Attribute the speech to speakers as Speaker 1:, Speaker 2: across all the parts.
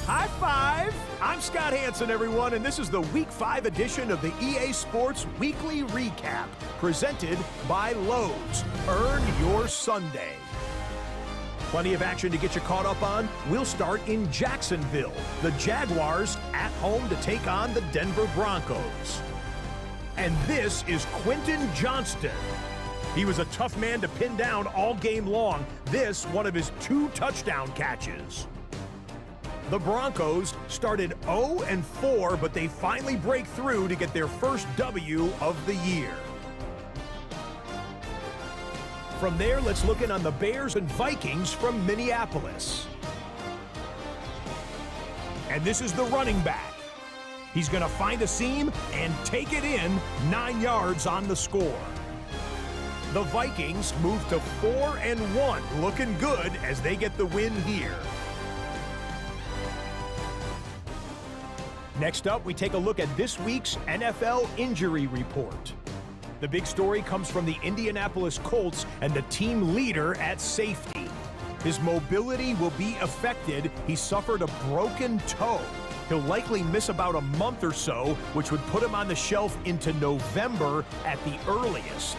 Speaker 1: High five! I'm Scott Hansen, everyone, and this is the Week 5 edition of the EA Sports Weekly Recap, presented by Lowe's. Earn your Sunday. Plenty of action to get you caught up on. We'll start in Jacksonville. The Jaguars at home to take on the Denver Broncos. And this is Quentin Johnston. He was a tough man to pin down all game long. This, one of his 2 touchdown catches. The Broncos started 0-4, but they finally break through to get their first W of the year. From there, let's look in on the Bears and Vikings from Minneapolis. And this is the running back. He's going to find a seam and take it in, 9 yards on the score. The Vikings move to 4-1, looking good as they get the win here. Next up, we take a look at this week's NFL injury report. The big story comes from the Indianapolis Colts and the team leader at safety. His mobility will be affected. He suffered a broken toe. He'll likely miss about a month or so, which would put him on the shelf into November at the earliest.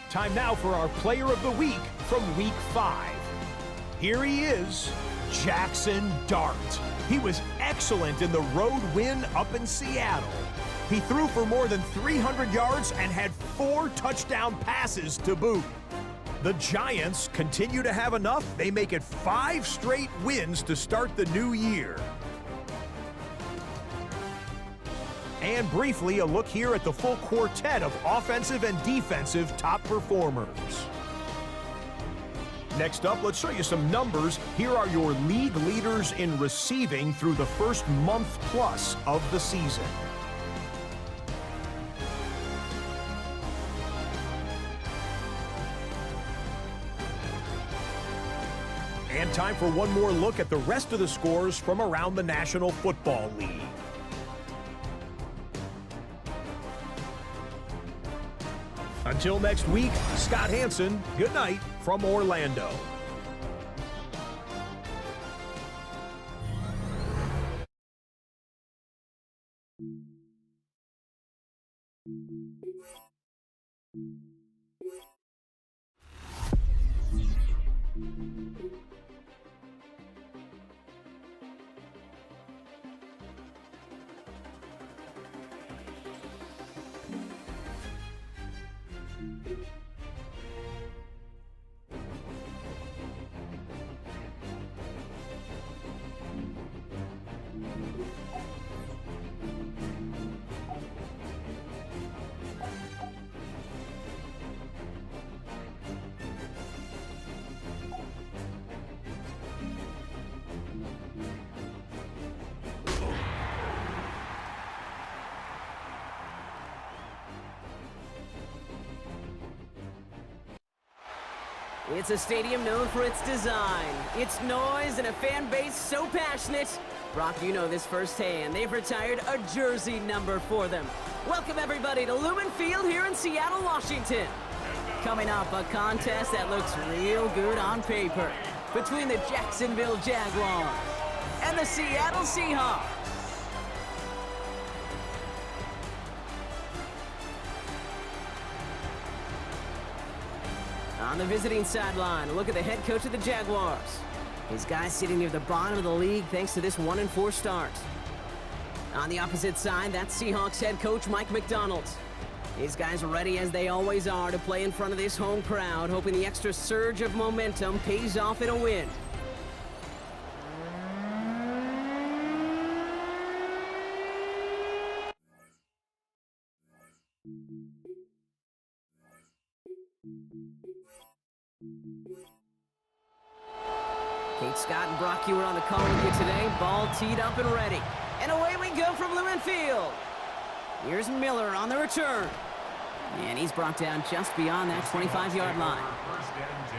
Speaker 1: Time now for our Player of the Week from Week 5. Here he is, Jackson Dart. He was excellent in the road win up in Seattle. He threw for more than 300 yards and had 4 touchdown passes to boot. The Giants continue to have enough. They make it 5 straight wins to start the new year. And briefly, a look here at the full quartet of offensive and defensive top performers. Next up, let's show you some numbers. Here are your league leaders in receiving through the first month plus of the season. And time for one more look at the rest of the scores from around the National Football League. Until next week, Scott Hansen, good night from Orlando.
Speaker 2: It's a stadium known for its design, its noise, and a fan base so passionate. Brock, you know this firsthand. They've retired a jersey number for them. Welcome, everybody, to Lumen Field here in Seattle, Washington. Coming up, a contest that looks real good on paper between the Jacksonville Jaguars and the Seattle Seahawks. On the visiting sideline, look at the head coach of the Jaguars. His guys sitting near the bottom of the league thanks to this 1-4 start. On the opposite side, that's Seahawks head coach Mike McDonald. His guys are ready as they always are to play in front of this home crowd, hoping the extra surge of momentum pays off in a win. Kate Scott and Brock Ewer on the call with you today. Ball teed up and ready. And away we go from Lumen Field. Here's Miller on the return. And he's brought down just beyond that 25-yard line.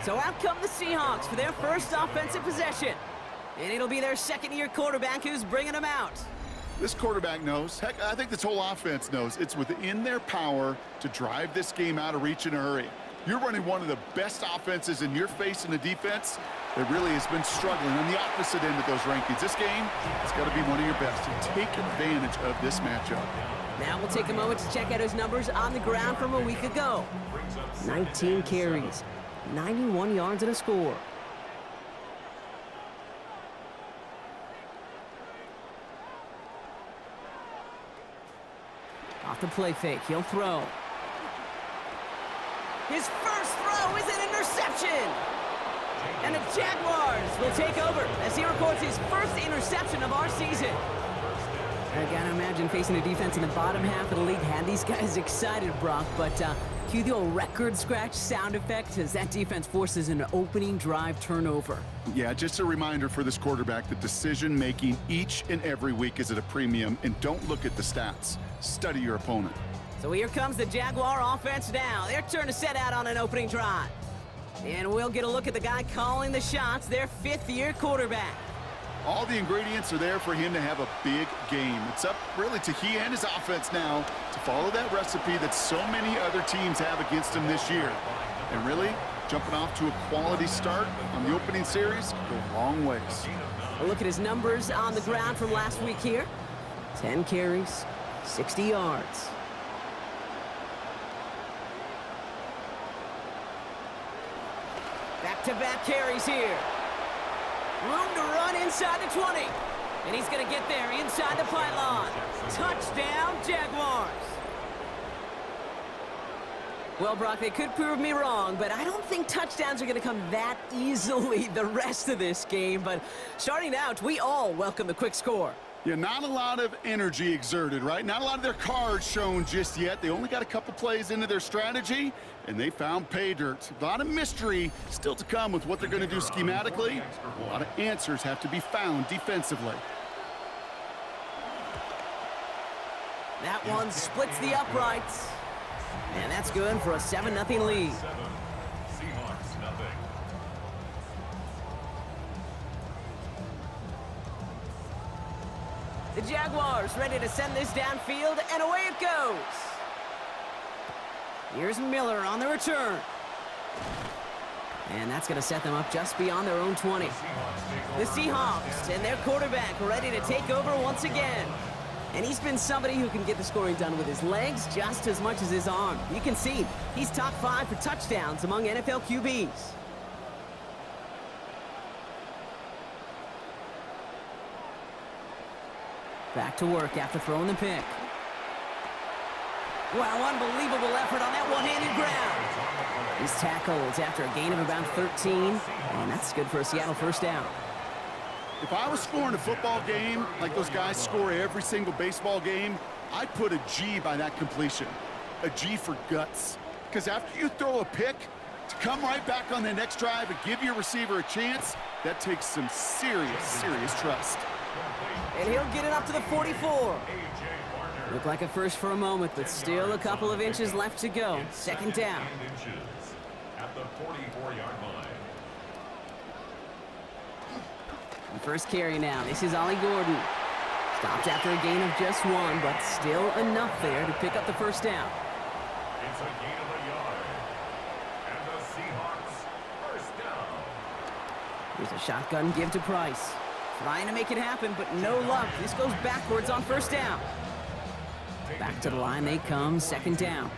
Speaker 2: So out come the Seahawks for their first offensive possession. And it'll be their second-year quarterback who's bringing them out.
Speaker 3: This quarterback knows, heck, I think this whole offense knows, it's within their power to drive this game out of reach in a hurry. You're running one of the best offenses, and you're facing a defense that really has been struggling on the opposite end of those rankings. This game, it's got to be one of your best to take advantage of this matchup.
Speaker 2: Now we'll take a moment to check out his numbers on the ground from a week ago. 19 carries, 91 yards and a score. Off the play fake, he'll throw. His first throw is an interception! And the Jaguars will take over as he records his first interception of our season. I gotta imagine facing a defense in the bottom half of the league had these guys excited, Brock, but cue the old record scratch sound effect as that defense forces an opening drive turnover.
Speaker 3: Yeah, just a reminder for this quarterback that decision-making each and every week is at a premium, and don't look at the stats. Study your opponent.
Speaker 2: So here comes the Jaguar offense now. Their turn to set out on an opening drive. And we'll get a look at the guy calling the shots, their fifth-year quarterback.
Speaker 3: All the ingredients are there for him to have a big game. It's up really to he and his offense now to follow that recipe that so many other teams have against him this year. And really, jumping off to a quality start on the opening series could go long ways.
Speaker 2: A look at his numbers on the ground from last week here. 10 carries, 60 yards. Back-to-back carries here. Room to run inside the 20. And he's going to get there inside the pylon. Touchdown, Jaguars. Well, Brock, they could prove me wrong, but I don't think touchdowns are going to come that easily the rest of this game. But starting out, we all welcome the quick score.
Speaker 3: Yeah, not a lot of energy exerted, right? Not a lot of their cards shown just yet. They only got a couple plays into their strategy, and they found pay dirt. A lot of mystery still to come with what they're going to do schematically. A lot of answers have to be found defensively.
Speaker 2: That one splits the uprights. And that's good for a 7-0 lead. The Jaguars ready to send this downfield, and away it goes. Here's Miller on the return. And that's going to set them up just beyond their own 20. The Seahawks and their quarterback ready to take over once again. And he's been somebody who can get the scoring done with his legs just as much as his arm. You can see he's top 5 for touchdowns among NFL QBs. Back to work after throwing the pick. Wow, unbelievable effort on that one-handed grab. He's tackled after a gain of about 13, and that's good for a Seattle first down.
Speaker 3: If I was scoring a football game like those guys score every single baseball game, I'd put a G by that completion. A G for guts. Because after you throw a pick, to come right back on the next drive and give your receiver a chance, that takes some serious, serious trust.
Speaker 2: And he'll get it up to the 44. Looked like a first for a moment, but still a couple of inches left to go. Second down.
Speaker 4: At the 44-yard line.
Speaker 2: The first carry now. This is Ollie Gordon. Stopped after a gain of just 1, but still enough there to pick up the first down.
Speaker 4: It's a gain of a yard. And the Seahawks first down.
Speaker 2: Here's a shotgun give to Price. Trying to make it happen, but no luck. This goes backwards on first down. Back to the line they come, second down.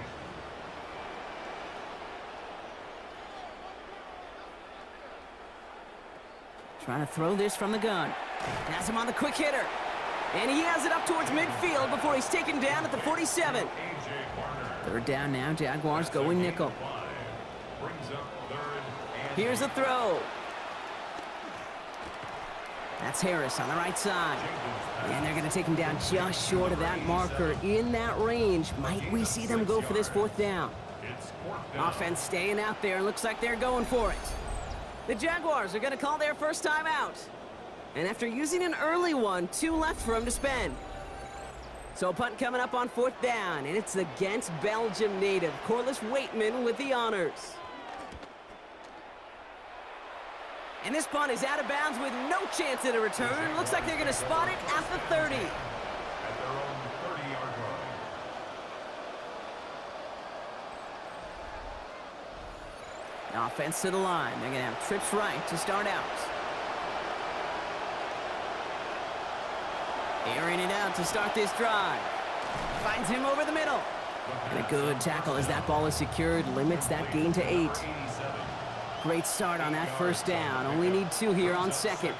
Speaker 2: Trying to throw this from the gun. Has him on the quick hitter. And he has it up towards midfield before he's taken down at the 47. Third down now, Jaguars going nickel. Here's a throw. That's Harris on the right side. And they're going to take him down just short of that marker in that range. Might we see them go for this fourth down? Offense staying out there. Looks like they're going for it. The Jaguars are going to call their first time out. And after using an early one, 2 left for him to spend. So a punt coming up on fourth down, and it's against Belgium native Corliss Waitman with the honors. And this punt is out of bounds with no chance at a return. Looks like they're going to spot it at the 30.
Speaker 4: At their own 30-yard line.
Speaker 2: Offense to the line. They're going to have trips right to start out. Airing it out to start this drive. Finds him over the middle. And a good tackle as that ball is secured. Limits that gain to 8. Great start on that first down. Only need 2 here on second.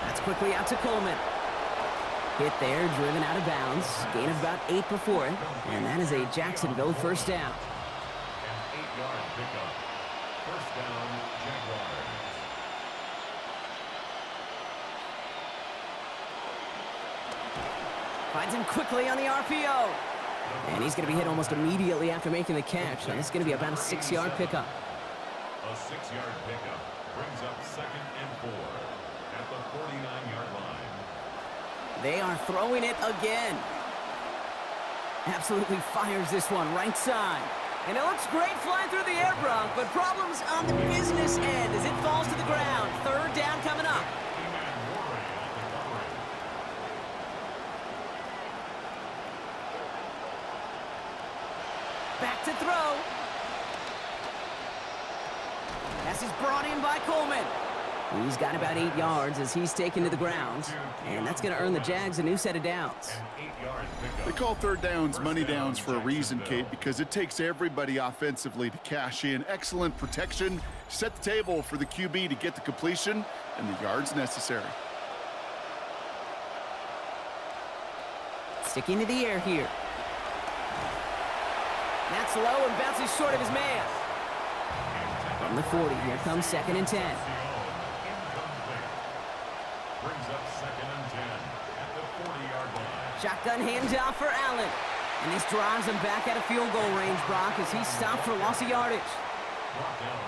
Speaker 2: That's quickly out to Coleman. Hit there, driven out of bounds. Gain of about 8 before it. And that is a Jacksonville first down.
Speaker 4: An 8-yard pickup. First down, Jaguars.
Speaker 2: Finds him quickly on the RPO. And he's going to be hit almost immediately after making the catch. And it's going to be about a 6-yard pickup.
Speaker 4: A 6-yard pickup brings up 2nd and 4 at the 49-yard line.
Speaker 2: They are throwing it again. Absolutely fires this one right side. And it looks great flying through the air, Brock, but problems on the business end as it falls to the ground. Third down coming up. Back to throw. Pass is brought in by Coleman. He's got about 8 yards as he's taken to the ground. And that's going to earn the Jags a new set of downs.
Speaker 3: They call third downs money downs for a reason, Kate, because it takes everybody offensively to cash in. Excellent protection, set the table for the QB to get the completion and the yards necessary.
Speaker 2: Sticking to the air here. That's low and bounces short of his man. From the 40, here comes 2nd and 10.
Speaker 4: Brings up 2nd and 10 at the 40-yard line.
Speaker 2: Shotgun handoff for Allen. And this drives him back at a field goal range, Brock, as he stopped for loss of yardage.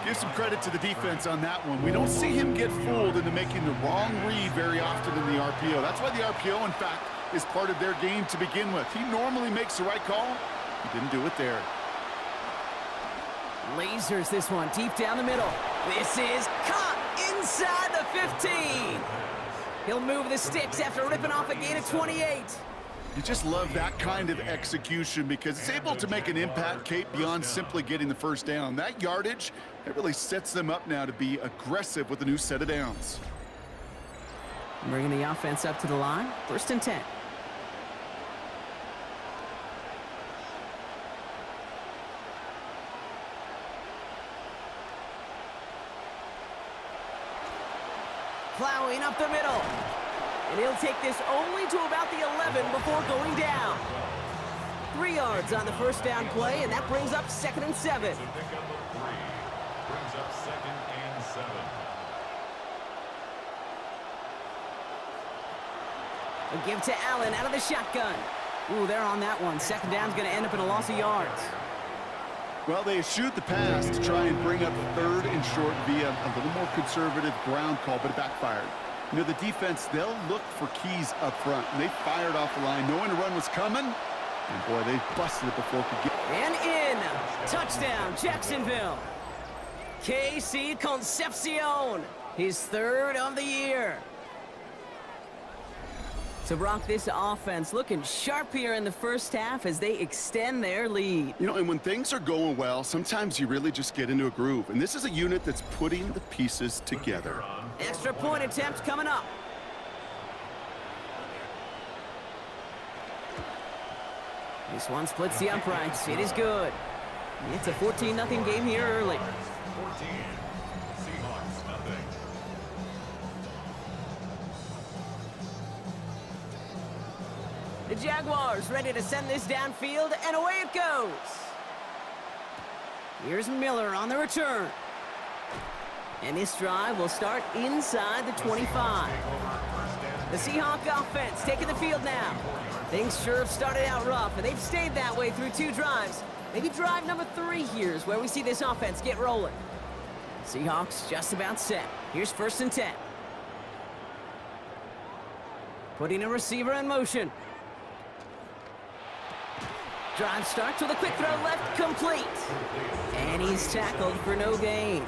Speaker 3: Give some credit to the defense on that one. We don't see him get fooled into making the wrong read very often in the RPO. That's why the RPO, in fact, is part of their game to begin with. He normally makes the right call. He didn't do it there.
Speaker 2: Lasers this one deep down the middle. This is caught inside the 15. He'll move the sticks after ripping off a gain of 28.
Speaker 3: You just love that kind of execution because it's able to make an impact, Kate, beyond simply getting the first down. That yardage, it really sets them up now to be aggressive with a new set of downs.
Speaker 2: Bringing the offense up to the line. 1st and 10. Plowing up the middle. And he'll take this only to about the 11 before going down. 3 yards on the first down play, and that brings up 2nd and 7.
Speaker 4: It's a pickup of 3. Brings up 2nd and 7.
Speaker 2: A give to Allen out of the shotgun. Ooh, they're on that one. 2nd down's going to end up in a loss of yards.
Speaker 3: Well, they shoot the pass to try and bring up 3rd and short via a little more conservative ground call, but it backfired. You know, the defense, they'll look for keys up front, and they fired off the line knowing the run was coming, and boy, they busted it before it could get.
Speaker 2: And in. Touchdown, Jacksonville. KC Concepcion, his 3rd of the year. So, Brock, this offense looking sharp here in the first half as they extend their lead.
Speaker 3: You know, and when things are going well, sometimes you really just get into a groove. And this is a unit that's putting the pieces together.
Speaker 2: Extra point attempt coming up. This one splits the uprights. It is good. It's a 14-0 game here early.
Speaker 4: 14. Seahawks, nothing.
Speaker 2: The Jaguars ready to send this downfield, and away it goes. Here's Miller on the return. And this drive will start inside the 25. The Seahawk offense taking the field now. Things sure have started out rough, and they've stayed that way through 2 drives. Maybe drive number 3 here is where we see this offense get rolling. Seahawks just about set. Here's 1st and 10. Putting a receiver in motion. Drive starts with a quick throw left, complete. And he's tackled for no gain.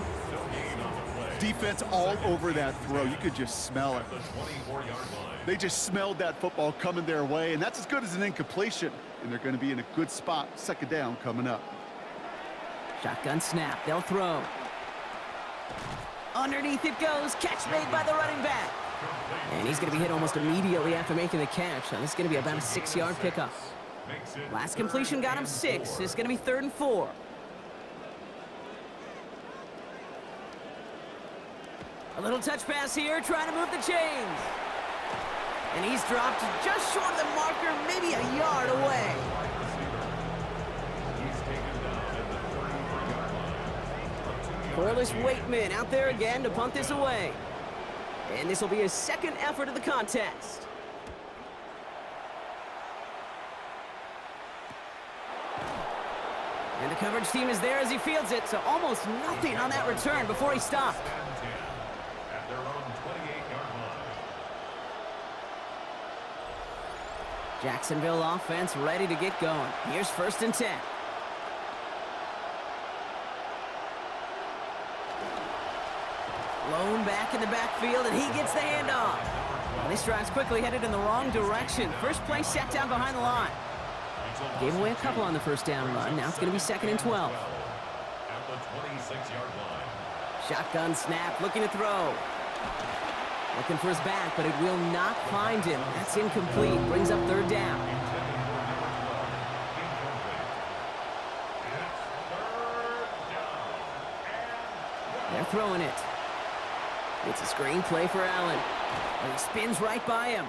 Speaker 3: Defense all over that throw. You could just smell it.
Speaker 4: The 24-yard line.
Speaker 3: They just smelled that football coming their way, and that's as good as an incompletion. And they're going to be in a good spot. 2nd down coming up.
Speaker 2: Shotgun snap. They'll throw. Underneath it goes. Catch made by the running back. And he's going to be hit almost immediately after making the catch. So this is going to be about a 6-yard pickup. Last completion got him 6. It's going to be 3rd and 4. A little touch pass here, trying to move the chains. And he's dropped just short of the marker, maybe a yard away. Corliss Waitman out there again to punt this away. And this will be his 2nd effort of the contest. And the coverage team is there as he fields it, so almost nothing on that return before he stopped.
Speaker 4: At their own 28-yard line.
Speaker 2: Jacksonville offense ready to get going. Here's 1st and 10. Lone back in the backfield, and he gets the handoff. Well, this drive's quickly headed in the wrong direction. First play set down behind the line. Gave away a couple on the 1st down run. Now it's going to be 2nd and 12.
Speaker 4: At the 26-yard line.
Speaker 2: Shotgun snap, looking to throw. Looking for his back, but it will not find him. That's incomplete. Brings up 3rd down. They're throwing it. It's a screen play for Allen. And he spins right by him.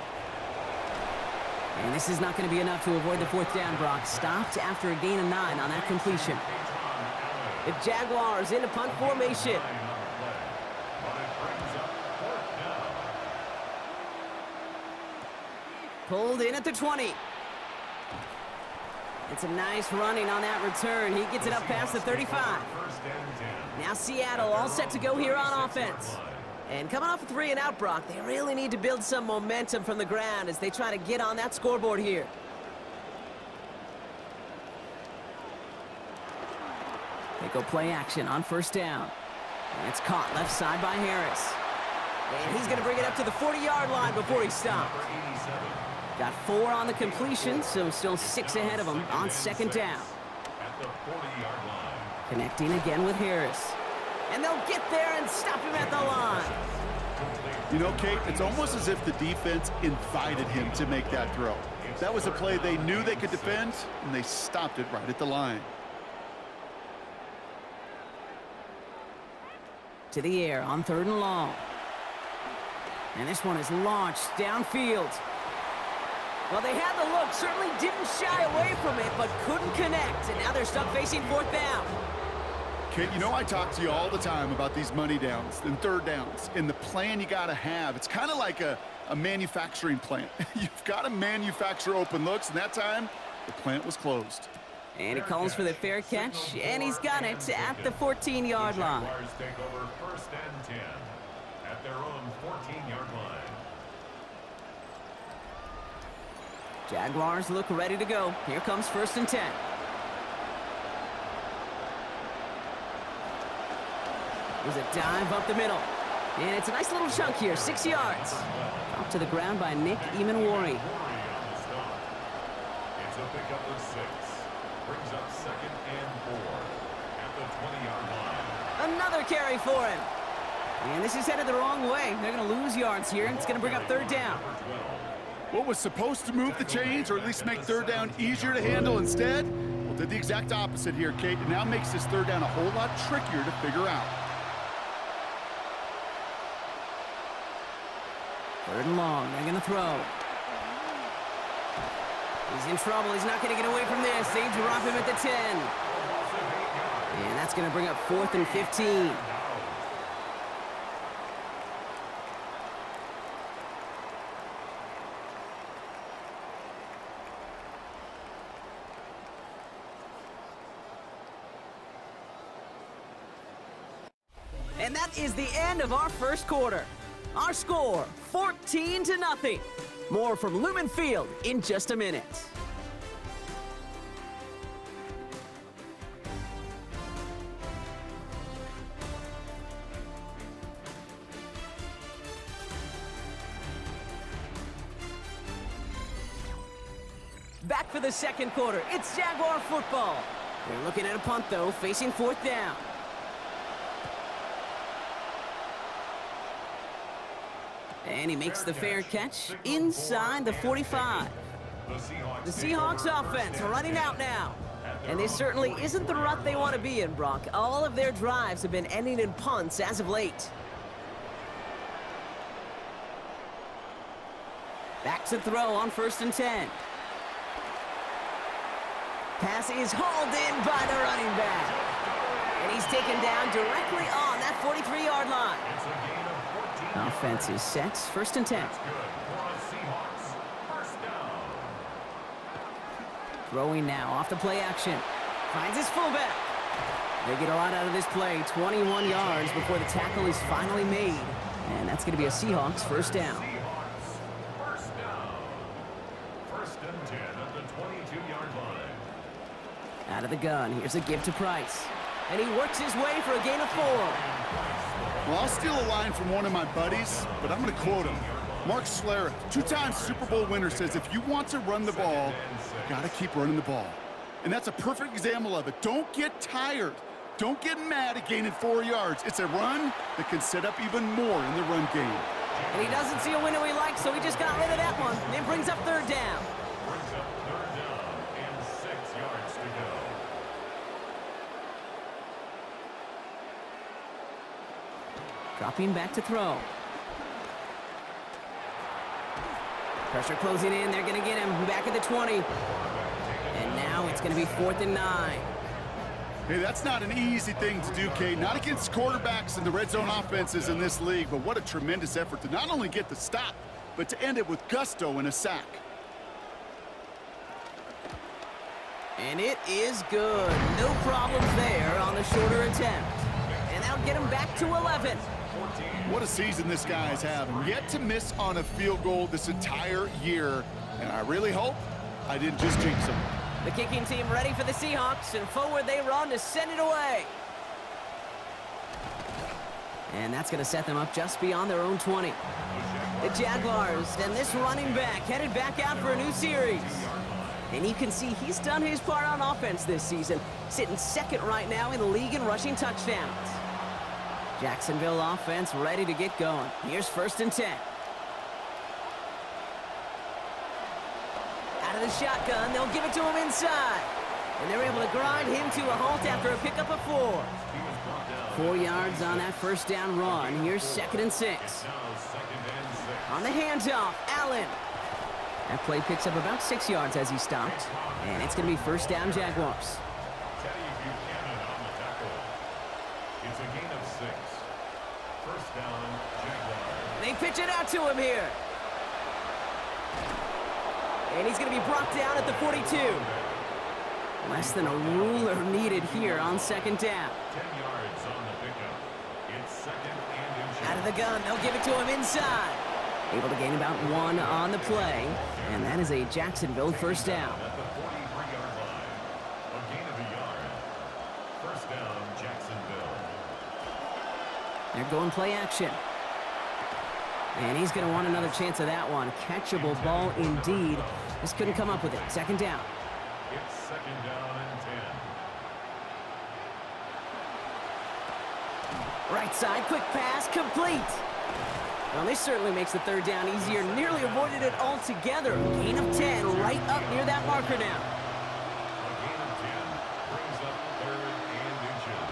Speaker 2: And this is not going to be enough to avoid the 4th down, Brock. Stopped after a gain of 9 on that completion. The Jaguars into punt formation. Pulled in at the 20. It's a nice running on that return. He gets it up past the 35. Now Seattle all set to go here on offense. And coming off a 3 and out, Brock, they really need to build some momentum from the ground as they try to get on that scoreboard here. They go play action on 1st down. And it's caught left side by Harris. And he's going to bring it up to the 40-yard line before he stops. Got 4 on the completion, so still 6 ahead of him on 2nd down.
Speaker 4: At the 40-yard line.
Speaker 2: Connecting again with Harris. And they'll get there and stop him at the line.
Speaker 3: You know, Kate, it's almost as if the defense invited him to make that throw. That was a play they knew they could defend, and they stopped it right at the line.
Speaker 2: To the air on 3rd and long. And this one is launched downfield. Well, they had the look, certainly didn't shy away from it, but couldn't connect. And now they're stuck facing 4th down.
Speaker 3: Kate, you know I talk to you all the time about these money downs and 3rd downs and the plan you got to have. It's kind of like a manufacturing plant. You've got to manufacture open looks, and that time, the plant was closed.
Speaker 2: And he calls for the fair catch, and he's got it at the 14-yard line.
Speaker 4: Jaguars take over 1st and 10 at their own 14-yard line.
Speaker 2: Jaguars look ready to go. Here comes 1st and 10. There's a dive up the middle. And it's a nice little chunk here, 6 yards. Dropped to the ground by Nick Emanwari.
Speaker 4: It's a pickup of 6. Brings up 2nd and 4 at the 20-yard line.
Speaker 2: Another carry for him. And this is headed the wrong way. They're going to lose yards here. It's going to bring up 3rd down.
Speaker 3: What was supposed to move the chains or at least make 3rd down easier to handle instead? Well, did the exact opposite here, Kate. It now makes this 3rd down a whole lot trickier to figure out.
Speaker 2: 3rd and long. They're going to throw. He's in trouble. He's not going to get away from this. They drop him at the 10. And that's going to bring up 4th and 15. And that is the end of our first quarter. Our score, 14-0. More from Lumen Field in just a minute. Back for the second quarter. It's Jaguar football. They're looking at a punt, though, facing 4th down. And he makes the fair catch inside the 45. The Seahawks offense running out now. And this certainly isn't the rut they want to be in, Brock. All of their drives have been ending in punts as of late. Back to throw on 1st and 10. Pass is hauled in by the running back. And he's taken down directly on that 43-yard line. Offense is set. 1st and 10. Throwing now off the play action. Finds his fullback. They get a lot out of this play. 21 yards before the tackle is finally made. And that's going to be a Seahawks 1st down.
Speaker 4: 1st and 10 at the 22-yard line.
Speaker 2: Out of the gun. Here's a give to Price. And he works his way for a gain of 4.
Speaker 3: Well, I'll steal a line from one of my buddies, but I'm going to quote him. Mark Schlereth, 2-time Super Bowl winner, says if you want to run the ball, you got to keep running the ball. And that's a perfect example of it. Don't get tired. Don't get mad at gaining 4 yards. It's a run that can set up even more in the run game.
Speaker 2: And he doesn't see a window he likes, so he just got rid of that one. It brings up 3rd down.
Speaker 4: Brings up 3rd down and 6 yards to go.
Speaker 2: Dropping back to throw. Pressure closing in. They're going to get him back at the 20. And now it's going to be 4th and 9.
Speaker 3: Hey, that's not an easy thing to do, Kate. Not against quarterbacks and the red zone offenses in this league, but what a tremendous effort to not only get the stop, but to end it with gusto and a sack.
Speaker 2: And it is good. No problems there on the shorter attempt. And that'll get him back to 11.
Speaker 3: What a season this guy is having. Yet to miss on a field goal this entire year. And I really hope I didn't just jinx him.
Speaker 2: The kicking team ready for the Seahawks, and forward they run to send it away. And that's going to set them up just beyond their own 20. The Jaguars and this running back headed back out for a new series. And you can see he's done his part on offense this season, sitting 2nd right now in the league in rushing touchdowns. Jacksonville offense ready to get going. Here's 1st and 10. Out of the shotgun, they'll give it to him inside. And they're able to grind him to a halt after a pickup of 4. 4 yards on that 1st down run. Here's 2nd and 6. On the handoff, Allen. That play picks up about 6 yards as he stopped. And it's going to be 1st down Jaguars.
Speaker 4: It's a gain of 6. 1st down, Jaguars.
Speaker 2: They pitch it out to him here. And he's going to be brought down at the 42. Less than a ruler needed here on 2nd down.
Speaker 4: 10 yards on the pickup. It's 2nd and inches.
Speaker 2: Out of the gun, they'll give it to him inside. Able to gain about 1 on the play. And that is a Jacksonville 1st down.
Speaker 4: At the 43-yard line. A gain of a yard. 1st down, Jacksonville.
Speaker 2: They're going play action. And he's going to want another chance of that one. Catchable ball indeed. Just couldn't come up with it. Second down.
Speaker 4: It's second down and 10.
Speaker 2: Right side, quick pass, complete. Well, this certainly makes the third down easier. Nearly avoided it altogether. Gain of 10 right up near that marker now.
Speaker 4: A gain of 10 brings up third and inches.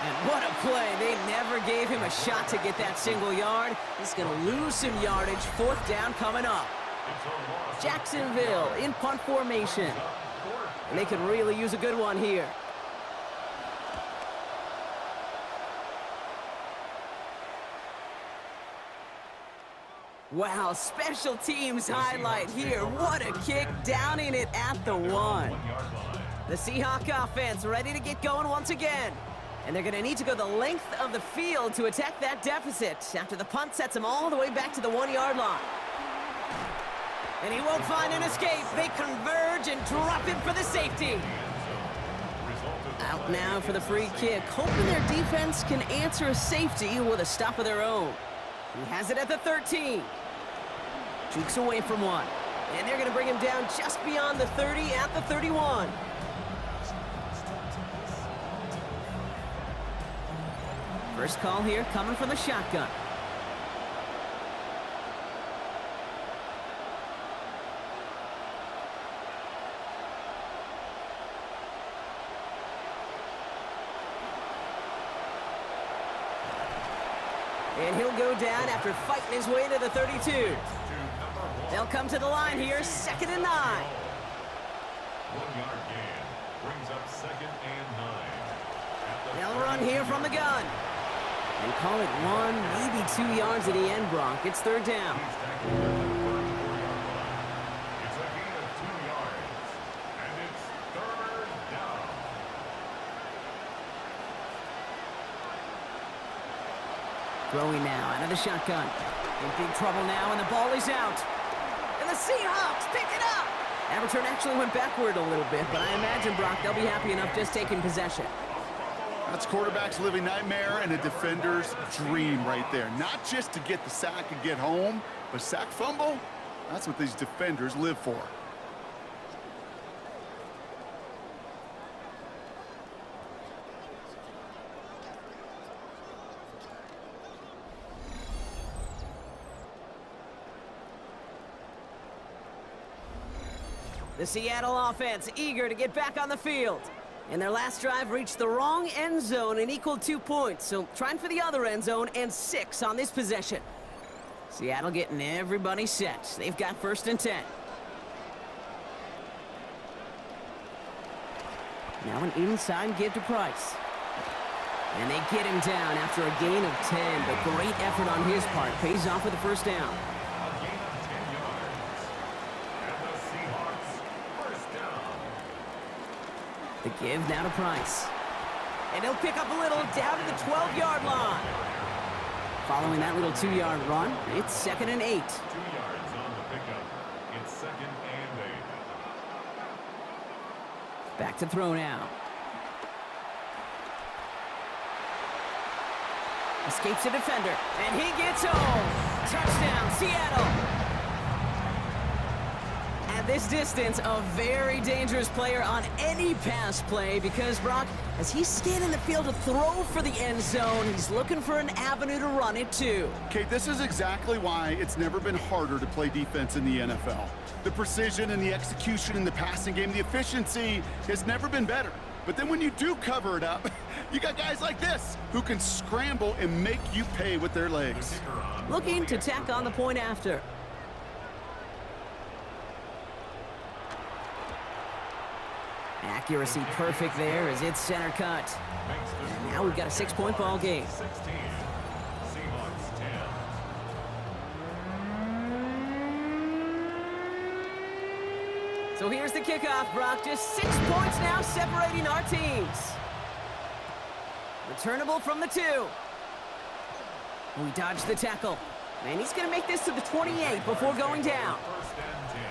Speaker 2: And what a play. They never gave him a shot to get that single yard. He's going to lose some yardage. Fourth down coming up.
Speaker 4: It's a loss.
Speaker 2: Jacksonville in punt formation. And they could really use a good one here. Wow, special teams highlight here. What a kick, downing it at the 1.
Speaker 4: 1 yard line.
Speaker 2: The Seahawk offense ready to get going once again. And they're going to need to go the length of the field to attack that deficit after the punt sets them all the way back to the 1 yard line. And he won't find an escape. They converge and drop it for the safety. Out now for the free kick, hoping their defense can answer a safety with a stop of their own. He has it at the 13. Jukes away from one. And they're going to bring him down just beyond the 30 at the 31. First call here coming from the shotgun. And he'll go down after fighting his way to the 32. They'll come to the line here, 2nd and 9.
Speaker 4: 1 yard gain brings up second and 9.
Speaker 2: They'll run here from the gun. And call it 1, maybe 2 yards at the end, Bronk. It's third down.
Speaker 4: It's a gain of 2 yards. And it's third down.
Speaker 2: Throwing now out of the shotgun. In big trouble now, and the ball is out. And the Seahawks pick it up. That return actually went backward a little bit, but I imagine, Brock, they'll be happy enough just taking possession.
Speaker 3: That's quarterback's living nightmare and a defender's dream right there. Not just to get the sack and get home, but sack fumble, that's what these defenders live for.
Speaker 2: The Seattle offense eager to get back on the field. And their last drive reached the wrong end zone and equaled 2 points. So trying for the other end zone and 6 on this possession. Seattle getting everybody set. They've got 1st and 10. Now an inside give to Price. And they get him down after a gain of 10. But great effort on his part. Pays off with the first down.
Speaker 4: A gain of 10 yards. And the Seahawks first down.
Speaker 2: The give now to Price. And he'll pick up a little down to the 12-yard line. Following that little 2-yard run, it's 2nd and 8.
Speaker 4: 2 yards on the pickup. It's 2nd and 8.
Speaker 2: Back to throw now. Escapes a defender, and he gets home. Touchdown, Seattle. At this distance, a very dangerous player on any pass play because, Brock, as he's scanning the field to throw for the end zone, he's looking for an avenue to run it too.
Speaker 3: Kate, this is exactly why it's never been harder to play defense in the NFL. The precision and the execution in the passing game, the efficiency has never been better. But then when you do cover it up, you got guys like this who can scramble and make you pay with their legs.
Speaker 2: Looking to tack on the point after. Accuracy perfect there as it's center cut. And now we've got a 6-point ball game.
Speaker 4: 16. Seahawks 10.
Speaker 2: So here's the kickoff, Brock. Just 6 points now separating our teams. Returnable from the 2. We dodged the tackle. And he's going to make this to the 28 before going down.
Speaker 4: First and 10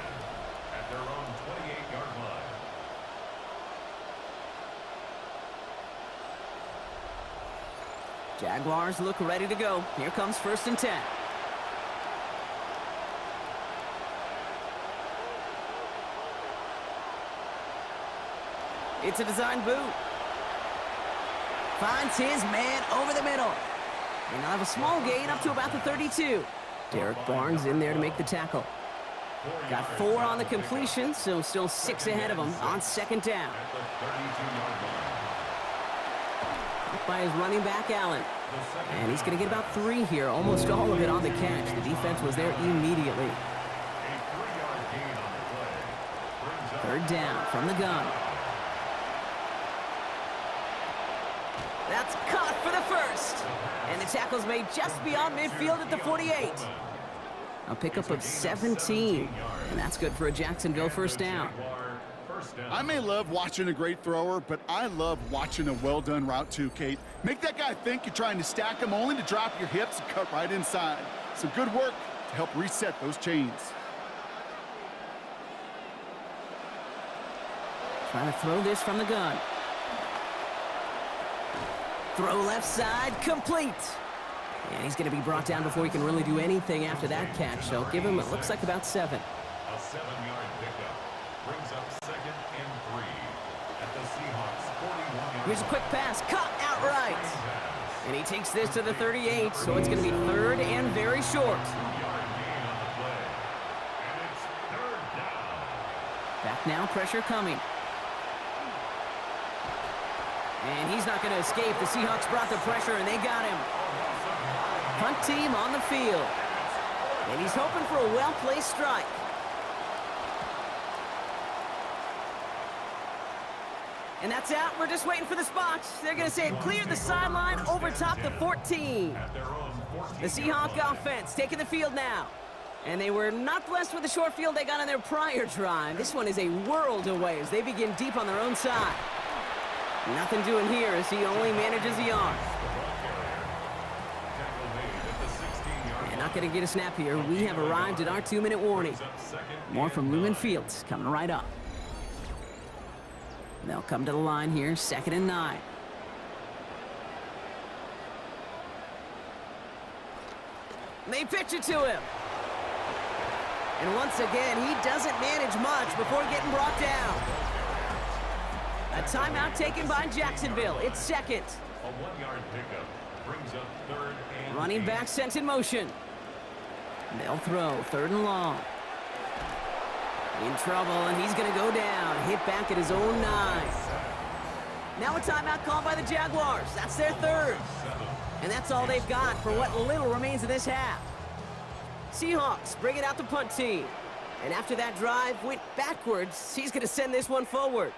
Speaker 4: at their own 28-yard line.
Speaker 2: Jaguars look ready to go. Here comes 1st and 10. It's a design boot. Finds his man over the middle. And they'll have a small gain up to about the 32. Derek Barnes in there to make the tackle. Got 4 on the completion, so still 6 ahead of him on second down. Up by his running back, Allen. And he's going to get about 3 here, almost all of it on the catch. The defense was there immediately. Third down from the gun. That's caught for the first. And the tackle's made just beyond midfield at the 48. A pickup of 17. And that's good for a Jacksonville first down.
Speaker 3: I may love watching a great thrower, but I love watching a well-done route too, Kate. Make that guy think you're trying to stack him only to drop your hips and cut right inside. So good work to help reset those chains.
Speaker 2: Trying to throw this from the gun. Throw left side, complete. And he's going to be brought down before he can really do anything after that catch. So give him, it looks like, about 7.
Speaker 4: A 7-yard pickup brings up 2nd and 3 at the Seahawks 41-yard.
Speaker 2: Here's a quick pass, caught outright. And he takes this to the 38, so it's going to be 3rd and very short.
Speaker 4: 2-yard gain on the play. And it's 3rd down.
Speaker 2: Back now, pressure coming. And he's not going to escape. The Seahawks brought the pressure, and they got him. Punt team on the field. And he's hoping for a well-placed strike. And that's out. We're just waiting for the spot. They're going to say it cleared the sideline over top the 14. The Seahawk offense taking the field now. And they were not blessed with the short field they got on their prior drive. This one is a world away as they begin deep on their own side. Nothing doing here as he only manages a yard. And not going to get a snap here. We have arrived at our 2-minute warning. More from Lumen Fields coming right up. They'll come to the line here, 2nd and 9. They pitch it to him. And once again, he doesn't manage much before getting brought down. A timeout taken by Jacksonville. It's 2nd.
Speaker 4: A 1-yard pickup brings up 3rd and
Speaker 2: Running back sent in motion. They'll throw 3rd and long. In trouble, and he's going to go down. Hit back at his own 9. Now a timeout called by the Jaguars. That's their 3rd. And that's all they've got for what little remains of this half. Seahawks bring it out the punt team. And after that drive went backwards, he's going to send this one forward.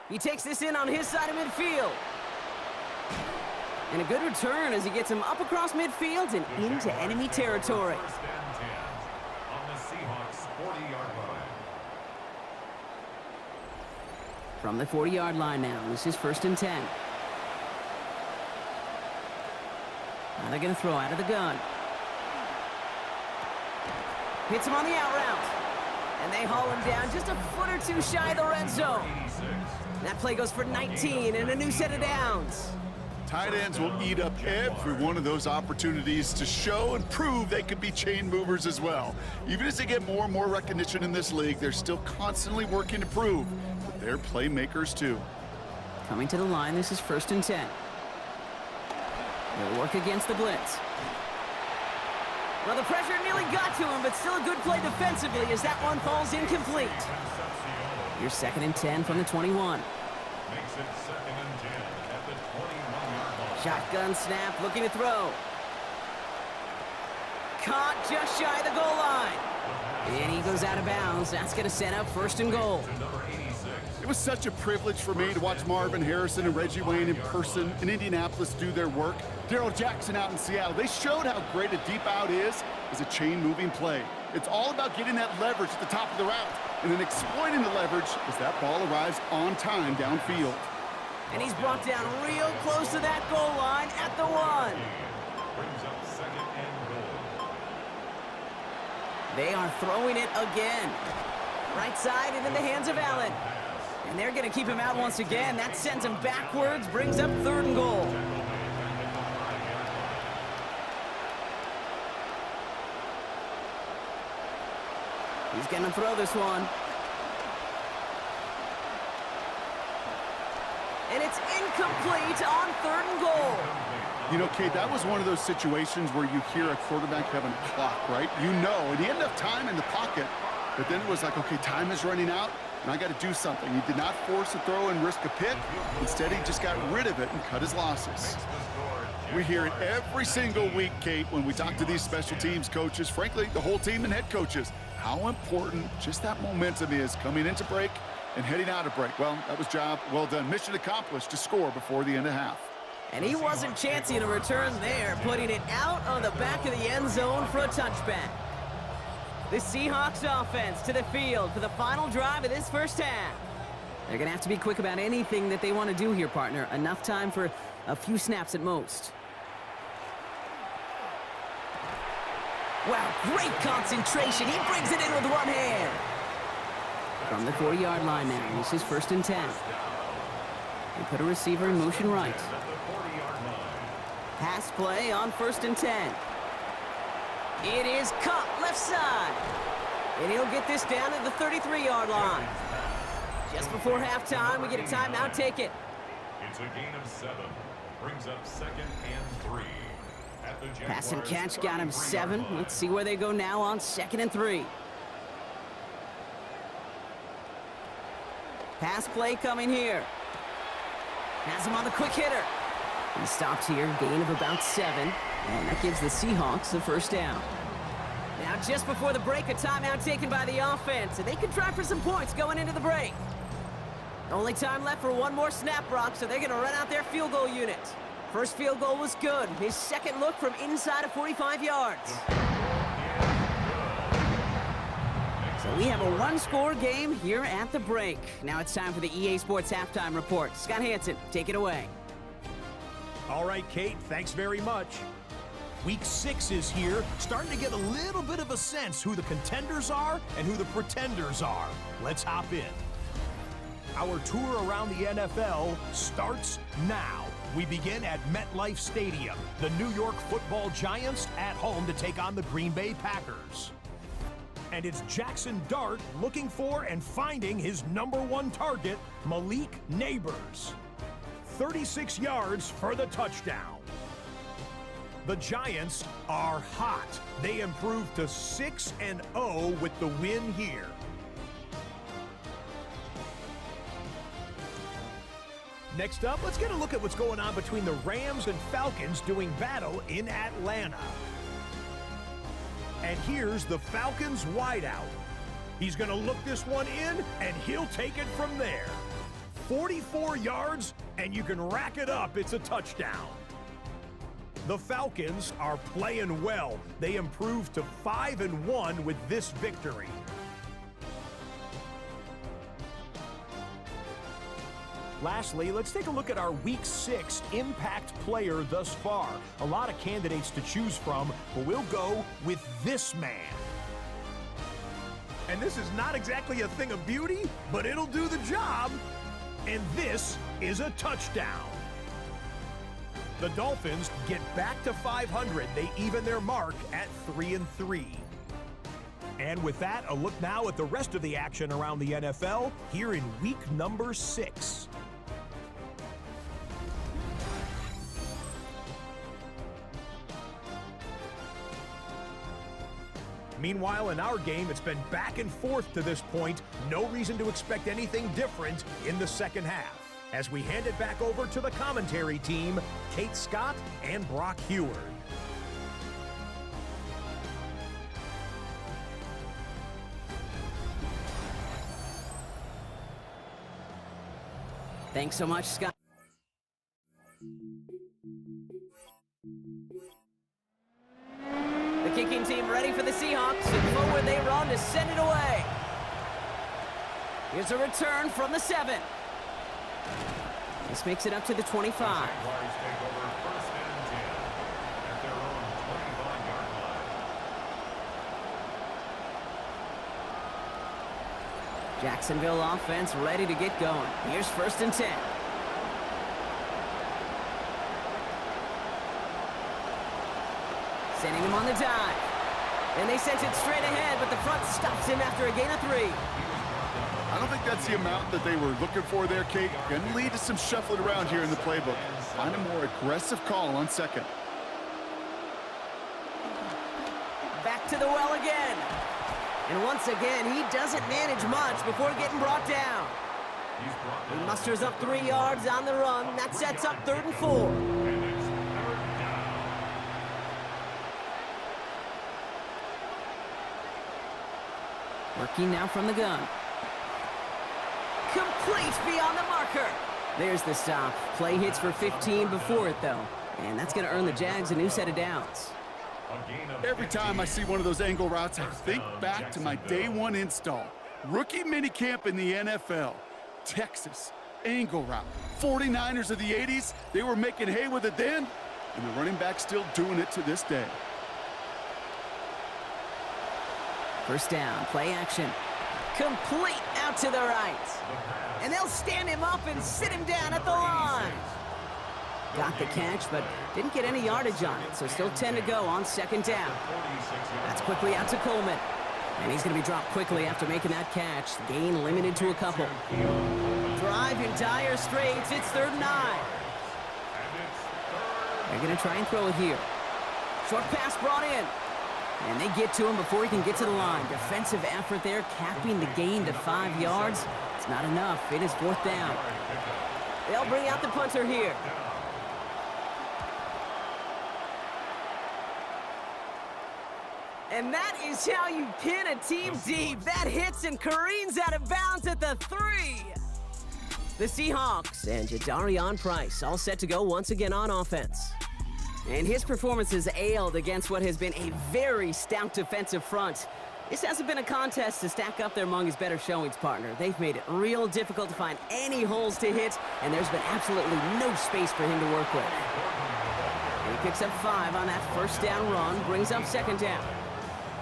Speaker 2: He takes this in on his side of midfield. And a good return as he gets him up across midfield and into enemy territory.
Speaker 4: 1st and 10 on the Seahawks 40-yard line.
Speaker 2: From the 40-yard line now, this is 1st and 10. Now they're going to throw out of the gun. Hits him on the out route. And they haul him down just a foot or 2 shy of the red zone. That play goes for 19 and a new set of downs.
Speaker 3: Tight ends will eat up every one of those opportunities to show and prove they can be chain movers as well. Even as they get more and more recognition in this league, they're still constantly working to prove that they're playmakers too.
Speaker 2: Coming to the line, this is 1st and 10. They'll work against the blitz. Well, the pressure nearly got to him, but still a good play defensively as that one falls incomplete. Here's 2nd and 10 from the 21.
Speaker 4: Makes it 2nd and 10 at the 21-yard line.
Speaker 2: Shotgun snap, looking to throw. Caught just shy of the goal line. And he goes out of bounds. That's going to set up 1st and goal.
Speaker 3: It was such a privilege for me to watch Marvin Harrison and Reggie Wayne in person in Indianapolis do their work. Darrell Jackson out in Seattle. They showed how great a deep out is as a chain-moving play. It's all about getting that leverage at the top of the route and then exploiting the leverage as that ball arrives on time downfield.
Speaker 2: And he's brought down real close to that goal line at the 1.
Speaker 4: Brings up 2nd and goal.
Speaker 2: They are throwing it again. Right side and in the hands of Allen. And they're going to keep him out once again. That sends him backwards, brings up 3rd and goal. He's going to throw this one. and it's incomplete on 3rd and goal.
Speaker 3: You know, Kate, that was one of those situations where you hear a quarterback having a clock, right? You know, and he had enough time in the pocket, but then it was like, okay, time is running out, and I got to do something. He did not force a throw and risk a pick. Instead, he just got rid of it and cut his losses. We hear it every single week, Kate, when we talk to these special teams coaches, frankly, the whole team and head coaches, how important just that momentum is coming into break and heading out of break. Well, that was job well done. Mission accomplished to score before the end of half.
Speaker 2: And he wasn't chancing a return there, putting it out on the back of the end zone for a touchback. The Seahawks offense to the field for the final drive of this first half. They're going to have to be quick about anything that they want to do here, partner. Enough time for a few snaps at most. Wow, great concentration. He brings it in with one hand. From the 40-yard line now, this is 1st and 10. They put a receiver in motion right. Pass play on 1st and 10. It is caught left side. And he'll get this down at the 33-yard line. Just before halftime, we get a timeout. Take it.
Speaker 4: It's a gain of 7. Brings up 2nd and 3. At the Jaguars,
Speaker 2: Pass and catch got him 7. Let's see where they go now on 2nd and 3. Pass play coming here. Has him on the quick hitter. He stops here, gain of about 7. And that gives the Seahawks the first down. Now just before the break, a timeout taken by the offense. And they can try for some points going into the break. Only time left for one more snap, Brock, so they're going to run out their field goal unit. First field goal was good. His second look from inside of 45 yards. So we have a one-score game here at the break. Now it's time for the EA Sports Halftime Report. Scott Hansen, take it away.
Speaker 1: All right, Kate, thanks very much. Week 6 is here, starting to get a little bit of a sense who the contenders are and who the pretenders are. Let's hop in. Our tour around the NFL starts now. We begin at MetLife Stadium. The New York Football Giants at home to take on the Green Bay Packers. And it's Jackson Dart looking for and finding his #1 target, Malik Neighbors. 36 yards for the touchdown. The Giants are hot. They improved to 6-0 with the win here. Next up, let's get a look at what's going on between the Rams and Falcons doing battle in Atlanta. And here's the Falcons wideout. He's going to look this one in, and he'll take it from there. 44 yards, and you can rack it up. It's a touchdown. The Falcons are playing well. They improved to 5-1 with this victory. Lastly, let's take a look at our Week 6 impact player thus far. A lot of candidates to choose from, but we'll go with this man. And this is not exactly a thing of beauty, but it'll do the job. And this is a touchdown. The Dolphins get back to 500. They even their mark at 3-3. And with that, a look now at the rest of the action around the NFL here in week number 6. Meanwhile, in our game, it's been back and forth to this point. No reason to expect anything different in the second half. As we hand it back over to the commentary team, Kate Scott and Brock Heward.
Speaker 2: Thanks so much, Scott. The kicking team ready for the Seahawks, and forward they run to send it away. Here's a return from the 7. This makes it up to the 25.
Speaker 4: Jaguars take over 1st and 10 at their own 25-yard line.
Speaker 2: Jacksonville offense ready to get going. Here's 1st and 10. Sending him on the dive. And they sent it straight ahead, but the front stops him after a gain of 3. A
Speaker 3: I don't think that's the amount that they were looking for there, Kate. Going to lead to some shuffling around here in the playbook. Find a more aggressive call on second.
Speaker 2: Back to the well again. And once again, he doesn't manage much before getting brought down. He musters up 3 yards on the run. That sets up 3rd and 4. Working now from the gun. Complete beyond the marker. There's the stop. Play hits for 15 before it, though. And that's going to earn the Jags a new set of downs.
Speaker 3: Every time I see one of those angle routes, I think back to my day 1 install. Rookie minicamp in the NFL. Texas, angle route. 49ers of the 80s, they were making hay with it then, and the running back's still doing it to this day.
Speaker 2: First down, play action. Complete out to the right. And they'll stand him up and sit him down at the line. Got the catch, but didn't get any yardage on it, so still 10 to go on 2nd down. That's quickly out to Coleman. And he's going to be dropped quickly after making that catch. Gain limited to a couple. Drive in dire straits. It's 3rd and 9. They're going to try and throw it here. Short pass brought in. And they get to him before he can get to the line. Defensive effort there, capping the gain to 5 yards. It's not enough. It is 4th down. They'll bring out the punter here. And that is how you pin a team deep. That hits and careens out of bounds at the 3. The Seahawks and Jadarian Price all set to go once again on offense. And his performance has ailed against what has been a very stout defensive front. This hasn't been a contest to stack up there among his better showings, partner. They've made it real difficult to find any holes to hit, and there's been absolutely no space for him to work with. And he picks up 5 on that first down run, brings up 2nd down.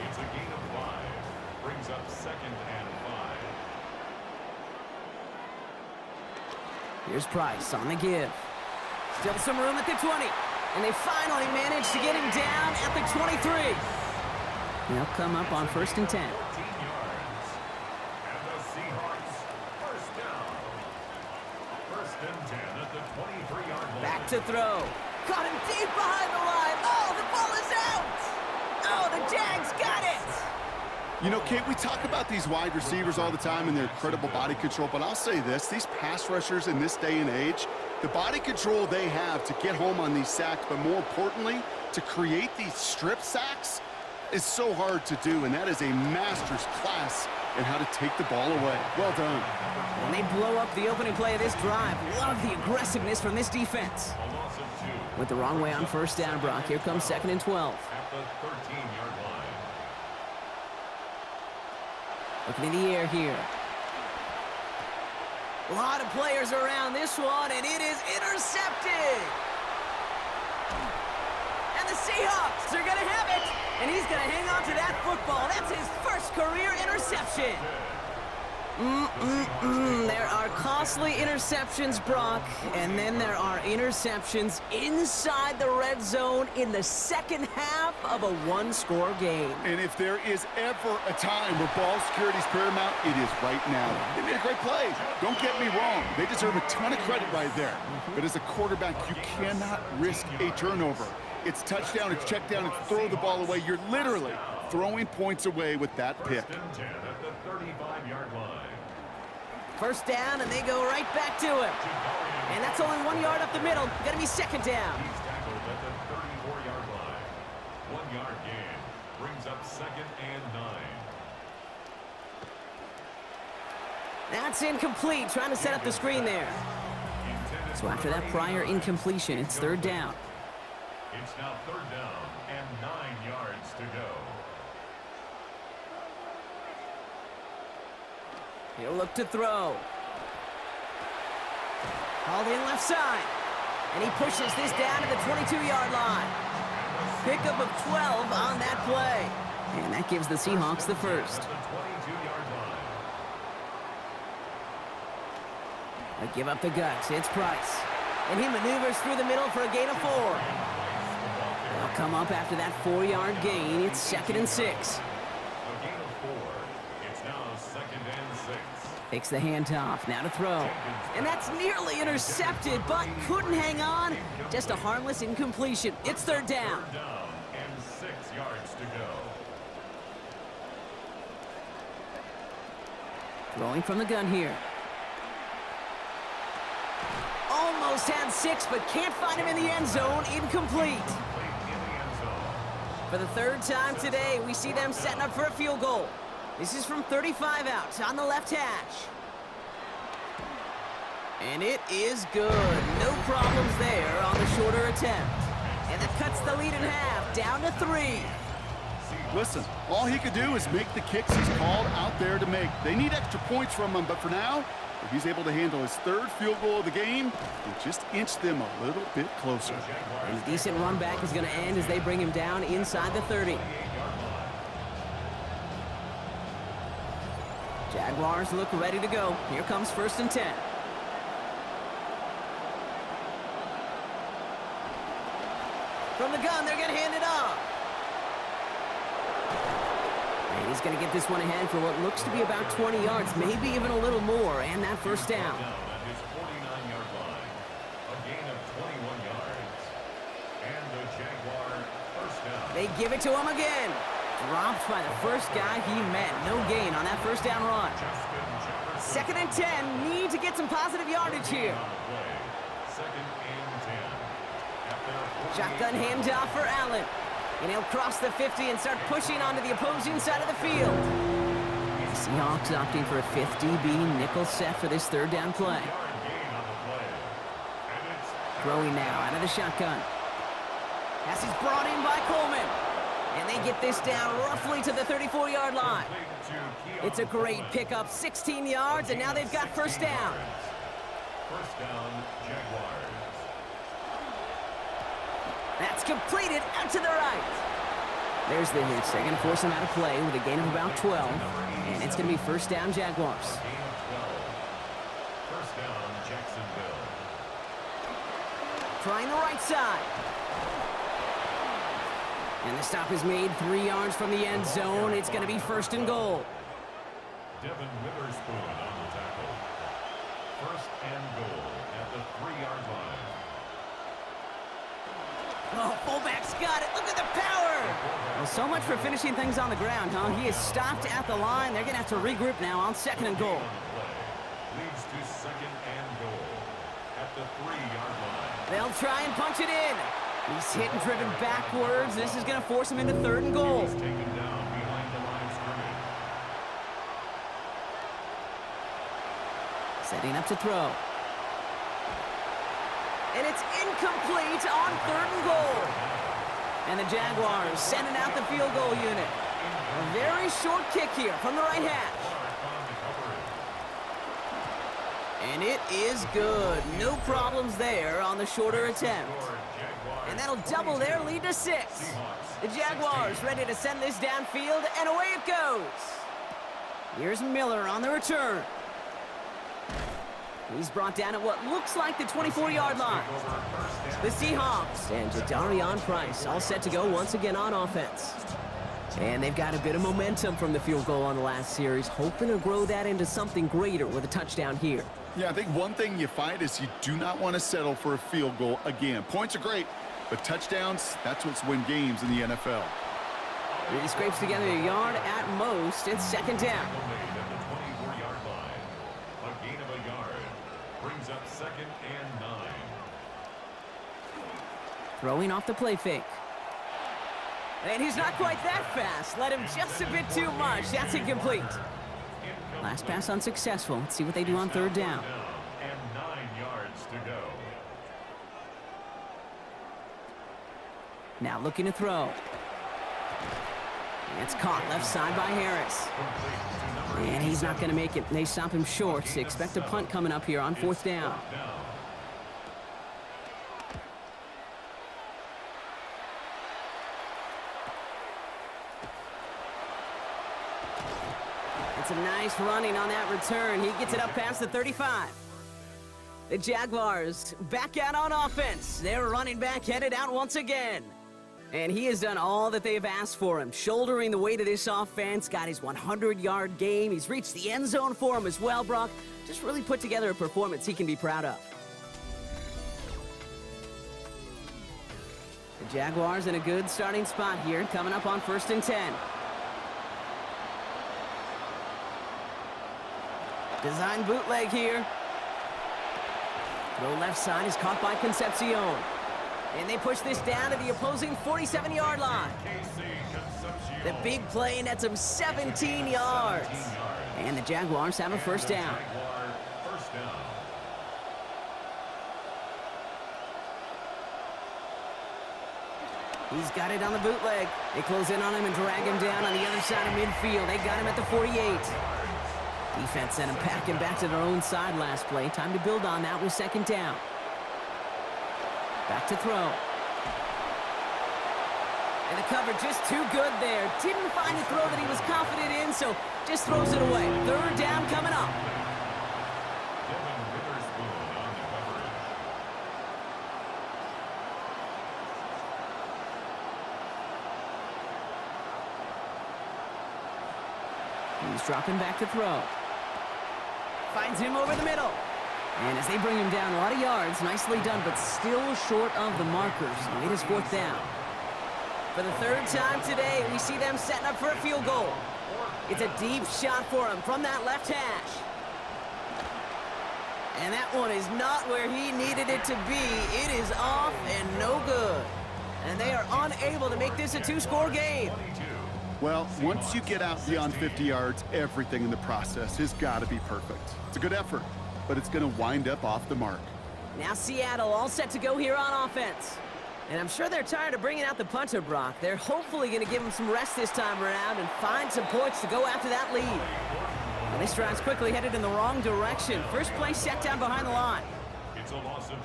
Speaker 4: It's a gain of 5. Brings up 2nd and 5.
Speaker 2: Here's Price on the give. Still some room at the 20. And they finally managed to get him down at the 23. They'll come up on 1st and 10.
Speaker 4: 14 yards. And the Seahawks, first down. 1st and 10 at the 23-yard line.
Speaker 2: Back to throw. Caught him deep behind the line. Oh, the ball is out. Oh, the Jags got it.
Speaker 3: You know, Kate, we talk about these wide receivers all the time and their incredible body control, but I'll say this, these pass rushers in this day and age, the body control they have to get home on these sacks, but more importantly, to create these strip sacks is so hard to do, and that is a master's class in how to take the ball away. Well done.
Speaker 2: And they blow up the opening play of this drive. Love the aggressiveness from this defense.
Speaker 4: A loss of 2.
Speaker 2: Went the wrong way on 1st down, Brock. Here comes 2nd and 12.
Speaker 4: At the 13-yard line.
Speaker 2: Looking in the air here. A lot of players around this one, and it is intercepted. And the Seahawks are going to have it, and he's going to hang on to that football. That's his first career interception. There are costly interceptions, Brock, and then there are interceptions inside the red zone in the second half of a one-score game.
Speaker 3: And if there is ever a time where ball security is paramount, it is right now. They made a great play. Don't get me wrong. They deserve a ton of credit right there. But as a quarterback, you cannot risk a turnover. It's touchdown, it's check down, it's throw the ball away. You're literally throwing points away with that pick.
Speaker 4: 1st and 10 at the 35-yard line.
Speaker 2: First down, and they go right back to him. And that's only 1 yard up the middle. Gonna be second down.
Speaker 4: He's tackled at the 34-yard line. 1 yard gain. Brings up 2nd and 9.
Speaker 2: That's incomplete. Trying to set up the screen there. So after that prior incompletion, it's third down.
Speaker 4: It's now 3rd down and 9 yards to go.
Speaker 2: He'll look to throw. Hauled in left side. And he pushes this down to the 22-yard line. Pickup of 12 on that play. And that gives the Seahawks the first.
Speaker 4: The 22-yard line.
Speaker 2: They give up the guts. It's Price. And he maneuvers through the middle for a gain of 4. They'll come up after that 4-yard gain. It's 2nd and 6.
Speaker 4: A gain of 4. It's now 2nd and 6.
Speaker 2: Takes the handoff, now to throw. And that's nearly intercepted, but couldn't hang on. Just a harmless incompletion. It's third down.
Speaker 4: Third down and 6 yards to go.
Speaker 2: Throwing from the gun here. Almost had 6, but can't find him in the end zone. Incomplete. For the third time today, we see them setting up for a field goal. This is from 35 out on the left hash. And it is good. No problems there on the shorter attempt. And that cuts the lead in half, down to 3.
Speaker 3: Listen, all he could do is make the kicks he's called out there to make. They need extra points from him, but for now, if he's able to handle his third field goal of the game, it just inched them a little bit closer.
Speaker 2: And a decent run back is going to end as they bring him down inside the 30. Jaguars look ready to go. Here comes 1st and 10. From the gun, they're going to hand it off. And he's going to get this one ahead for what looks to be about 20 yards, maybe even a little more, and that first down.
Speaker 4: At his 49-yard line, a gain of 21 yards. And the Jaguar first down.
Speaker 2: They give it to him again. Dropped by the first guy he met. No gain on that first down run. 2nd and 10. Need to get some positive yardage here.
Speaker 4: Second and 10.
Speaker 2: Shotgun handoff for Allen. And he'll cross the 50 and start pushing onto the opposing side of the field. The Seahawks opting for a 5th DB nickel set for this third down play. Throwing now out of the shotgun. Pass is brought in by Coleman. And they get this down roughly to the 34-yard line. It's a great pickup, 16 yards, and now they've got first down.
Speaker 4: First down, Jaguars.
Speaker 2: That's completed out to the right. There's the hits. They're going to force him out of play with a gain of about 12. And it's going to be first down, Jaguars.
Speaker 4: Gain of 12. First down, Jacksonville.
Speaker 2: Trying the right side. And the stop is made 3 yards from the end zone. It's going to be 1st and goal.
Speaker 4: Devin Witherspoon on the tackle. First and goal at the 3-yard line.
Speaker 2: Oh, fullback's got it. Look at the power. Well, so much for finishing things on the ground, huh? He is stopped at the line. They're going to have to regroup now on 2nd and goal.
Speaker 4: Leads to 2nd and goal at the 3-yard line.
Speaker 2: They'll try and punch it in. He's hit and driven backwards. This is going to force him into 3rd and goal.
Speaker 4: He's taken down behind the line of scrimmage.
Speaker 2: Setting up to throw. And it's incomplete on 3rd and goal. And the Jaguars sending out the field goal unit. A very short kick here from the right hash. And it is good. No problems there on the shorter attempt. And that'll double their lead to 6. The Jaguars ready to send this downfield, and away it goes. Here's Miller on the return. He's brought down at what looks like the 24-yard line. The Seahawks and Jadarian Price all set to go once again on offense. And they've got a bit of momentum from the field goal on the last series, hoping to grow that into something greater with a touchdown here.
Speaker 3: Yeah, I think one thing you find is you do not want to settle for a field goal again. Points are great, but touchdowns, that's what's win games in the NFL.
Speaker 2: He scrapes together a yard at most. It's 2nd down.
Speaker 4: Brings up 2nd and 9.
Speaker 2: Throwing off the play fake. And he's not quite that fast. Let him just a bit too much. That's incomplete. Last pass unsuccessful. Let's see what they do on 3rd down.
Speaker 4: And 9 yards to go.
Speaker 2: Now looking to throw. And it's caught left side by Harris. And he's not going to make it. They stop him short. So expect a punt coming up here on 4th down. It's a nice running on that return. He gets it up past the 35. The Jaguars back out on offense. Their running back headed out once again. And he has done all that they've asked for him, shouldering the weight of this offense, got his 100-yard game. He's reached the end zone for him as well, Brock. Just really put together a performance he can be proud of. The Jaguars in a good starting spot here, coming up on 1st and 10. Design bootleg here. Throw left side is caught by Concepcion. And they push this down to the opposing 47-yard line. The big play nets him 17 yards. And the Jaguars have a first down. He's got it on the bootleg. They close in on him and drag him down on the other side of midfield. They got him at the 48. Defense sent him packing back to their own side last play. Time to build on that with 2nd down. Back to throw. And the cover just too good there. Didn't find a throw that he was confident in, so just throws it away. 3rd down coming up. He's dropping back to throw. Finds him over the middle. And as they bring him down, a lot of yards, nicely done, but still short of the markers. It is 4th down. For the 3rd time today, we see them setting up for a field goal. It's a deep shot for him from that left hash. And that one is not where he needed it to be. It is off and no good. And they are unable to make this a 2-score game.
Speaker 3: Well, once you get out beyond 50 yards, everything in the process has got to be perfect. It's a good effort, but it's going to wind up off the mark.
Speaker 2: Now Seattle all set to go here on offense. And I'm sure they're tired of bringing out the punter, Brock. They're hopefully going to give him some rest this time around and find some points to go after that lead. And this drive's quickly headed in the wrong direction. First play set down behind the line.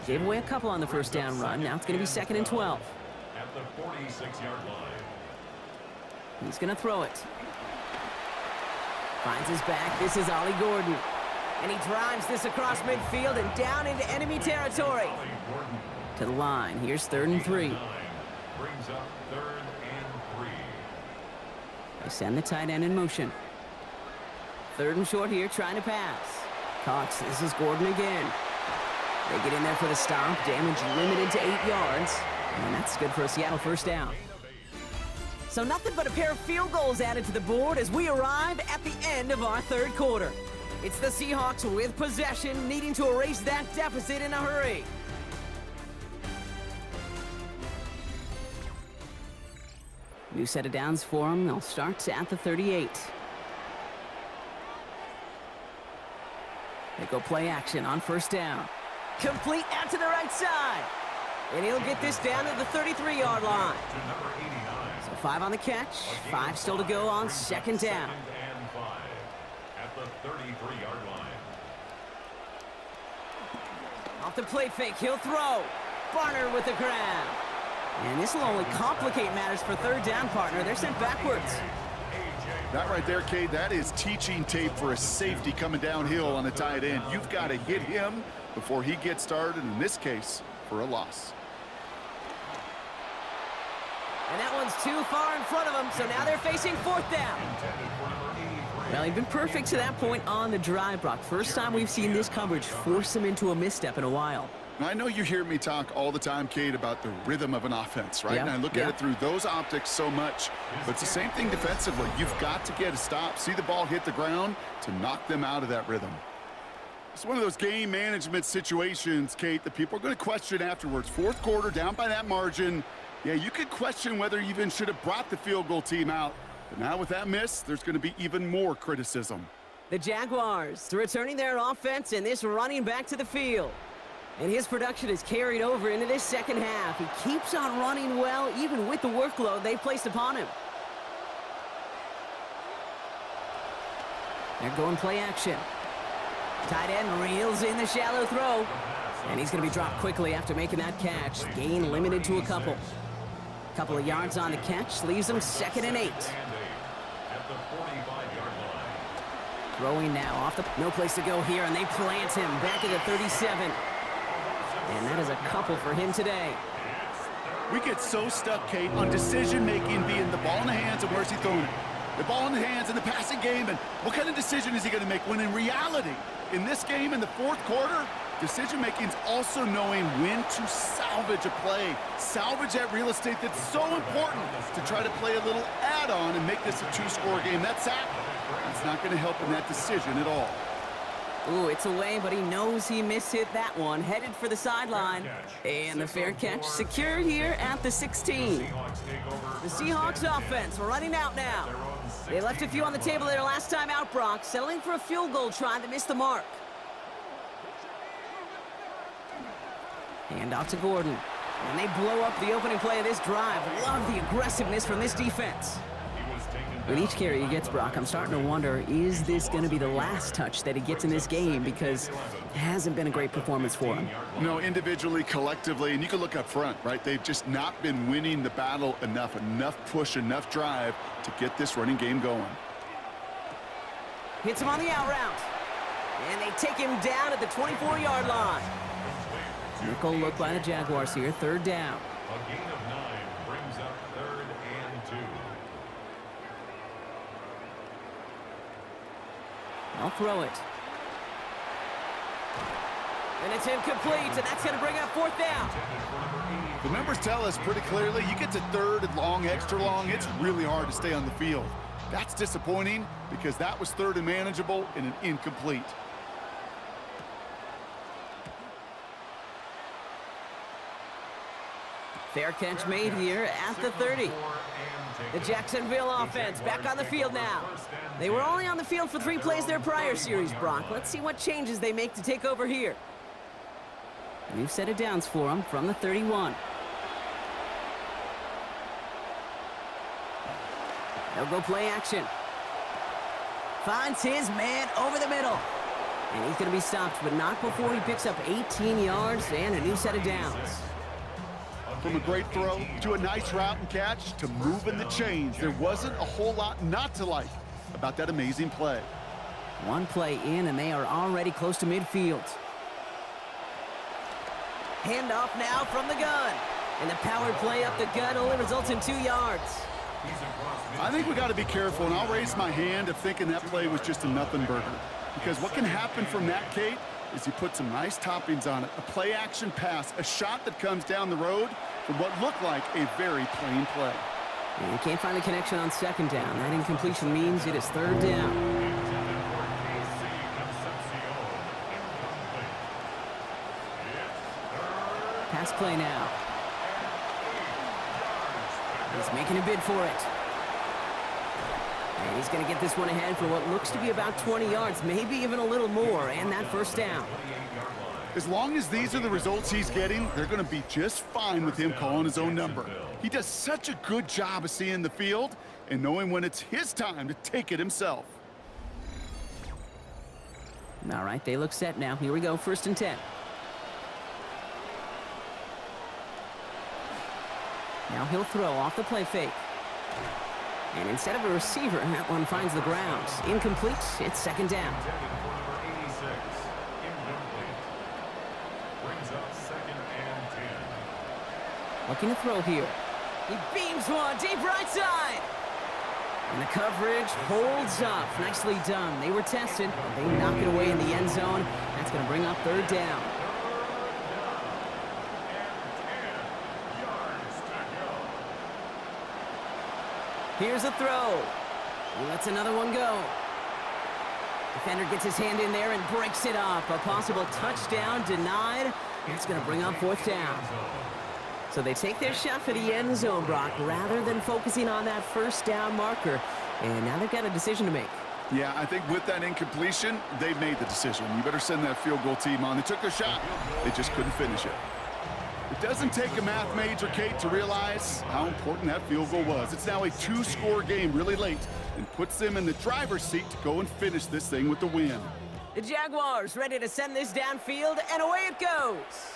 Speaker 2: Gave away a couple on the first down run. Now it's going to be 2nd and 12.
Speaker 4: At the 46-yard line.
Speaker 2: He's going to throw it. Finds his back. This is Ollie Gordon. And he drives this across midfield and down into enemy territory. To the line. Here's 3rd and 3.
Speaker 4: Brings up 3rd and 3.
Speaker 2: They send the tight end in motion. 3rd and short here, trying to pass. Cox, this is Gordon again. They get in there for the stop. Damage limited to 8 yards. And that's good for a Seattle first down. So nothing but a pair of field goals added to the board as we arrive at the end of our 3rd quarter. It's the Seahawks with possession, needing to erase that deficit in a hurry. New set of downs for them. They'll start at the 38. They go play action on 1st down. Complete out to the right side. And he'll get this down to the 33-yard line. So 5 on the catch, 5 still to go on 2nd down.
Speaker 4: And 5 at the 33-yard line.
Speaker 2: Off the play fake, he'll throw. Barner with the grab. And this will only complicate matters for 3rd down, partner. They're sent backwards.
Speaker 3: That right there, Cade, that is teaching tape for a safety coming downhill on a tight end. You've got to hit him before he gets started, in this case, for a loss.
Speaker 2: And that one's too far in front of them, so now they're facing 4th down. Well, he'd been perfect to that point on the drive, Brock. First time we've seen this coverage force him into a misstep in a while.
Speaker 3: I know you hear me talk all the time, Cade, about the rhythm of an offense, right?
Speaker 2: Yeah,
Speaker 3: And I look at it through those optics so much, but it's the same thing defensively. You've got to get a stop, see the ball hit the ground to knock them out of that rhythm. It's one of those game management situations, Kate, that people are going to question afterwards. 4th quarter, down by that margin. Yeah, you could question whether you even should have brought the field goal team out. But now with that miss, there's going to be even more criticism.
Speaker 2: The Jaguars returning their offense and this running back to the field. And his production is carried over into this 2nd half. He keeps on running well, even with the workload they've placed upon him. They're going play action. Tight end reels in the shallow throw. And he's going to be dropped quickly after making that catch. Gain limited to a couple. Couple of yards on the catch, leaves him 2nd and 8.
Speaker 4: At the 45-yard line.
Speaker 2: Throwing now off the... No place to go here, and they plant him back at the 37. And that is a couple for him today.
Speaker 3: We get so stuck, Kate, on decision-making being the ball in the hands and where's he throwing it. The ball in the hands in the passing game, and what kind of decision is he going to make? When in reality, in this game, in the fourth quarter, decision-making is also knowing when to salvage a play. Salvage that real estate that's so important to try to play a little add-on and make this a two-score game. That sack, it's not going to help in that decision at all.
Speaker 2: Ooh, it's away, but he knows he mishit that one. Headed for the sideline. And the fair catch secured here at the 16. The Seahawks offense running out now. They left a few on the table there last time out, Brock, settling for a field goal try that missed the mark. Hand off to Gordon. And they blow up the opening play of this drive. Love the aggressiveness from this defense. With each carry he gets, Brock, I'm starting to wonder, is this going to be the last touch that he gets in this game? Because it hasn't been a great performance for him.
Speaker 3: No, individually, collectively, and you can look up front, right? They've just not been winning the battle enough push, enough drive to get this running game going.
Speaker 2: Hits him on the out route. And they take him down at the 24-yard line. Nickel look by the Jaguars here, third down.
Speaker 4: A gain of 9 brings up 3rd and 2.
Speaker 2: I'll throw it. And it's incomplete, and that's going to bring up 4th down.
Speaker 3: The numbers tell us pretty clearly, you get to 3rd and long, extra long, it's really hard to stay on the field. That's disappointing because that was 3rd and manageable and an incomplete.
Speaker 2: Fair catch made here at the 30. The Jacksonville offense back on the field now. They were only on the field for 3 plays their prior series, Brock. Let's see what changes they make to take over here. New set of downs for them from the 31. They'll go play action. Finds his man over the middle. And he's going to be stopped, but not before he picks up 18 yards and a new set of downs.
Speaker 3: From a great throw to a nice route and catch to moving the chains, there wasn't a whole lot not to like about that amazing play.
Speaker 2: One play in, and they are already close to midfield. Handoff now from the gun. And the powered play up the gut only results in 2 yards.
Speaker 3: I think we got to be careful, and I'll raise my hand of thinking that play was just a nothing burger. Because what can happen from that, Kate, is you put some nice toppings on it. A play-action pass, a shot that comes down the road from what looked like a very plain play.
Speaker 2: And you can't find a connection on 2nd down. That incompletion means it is 3rd down. Pass play now. He's making a bid for it. And he's going to get this one ahead for what looks to be about 20 yards, maybe even a little more, and that 1st down.
Speaker 3: As long as these are the results he's getting, they're going to be just fine with him calling his own number. He does such a good job of seeing the field and knowing when it's his time to take it himself.
Speaker 2: All right, they look set now. Here we go, 1st and 10. Now he'll throw off the play fake. And instead of a receiver, that one finds the ground. Incomplete, it's 2nd down. Looking to throw here. He beams one deep right side. And the coverage holds up. Nicely done. They were tested. They knock it away in the end zone. That's going to bring up 3rd down. Here's a throw. He lets another one go. Defender gets his hand in there and breaks it up. A possible touchdown denied. That's going to bring up 4th down. So they take their shot for the end zone, Brock, rather than focusing on that 1st down marker. And now they've got a decision to make.
Speaker 3: Yeah, I think with that incompletion, they made the decision. You better send that field goal team on. They took their shot. They just couldn't finish it. It doesn't take a math major, Kate, to realize how important that field goal was. It's now a 2-score game really late and puts them in the driver's seat to go and finish this thing with the win.
Speaker 2: The Jaguars ready to send this downfield, and away it goes.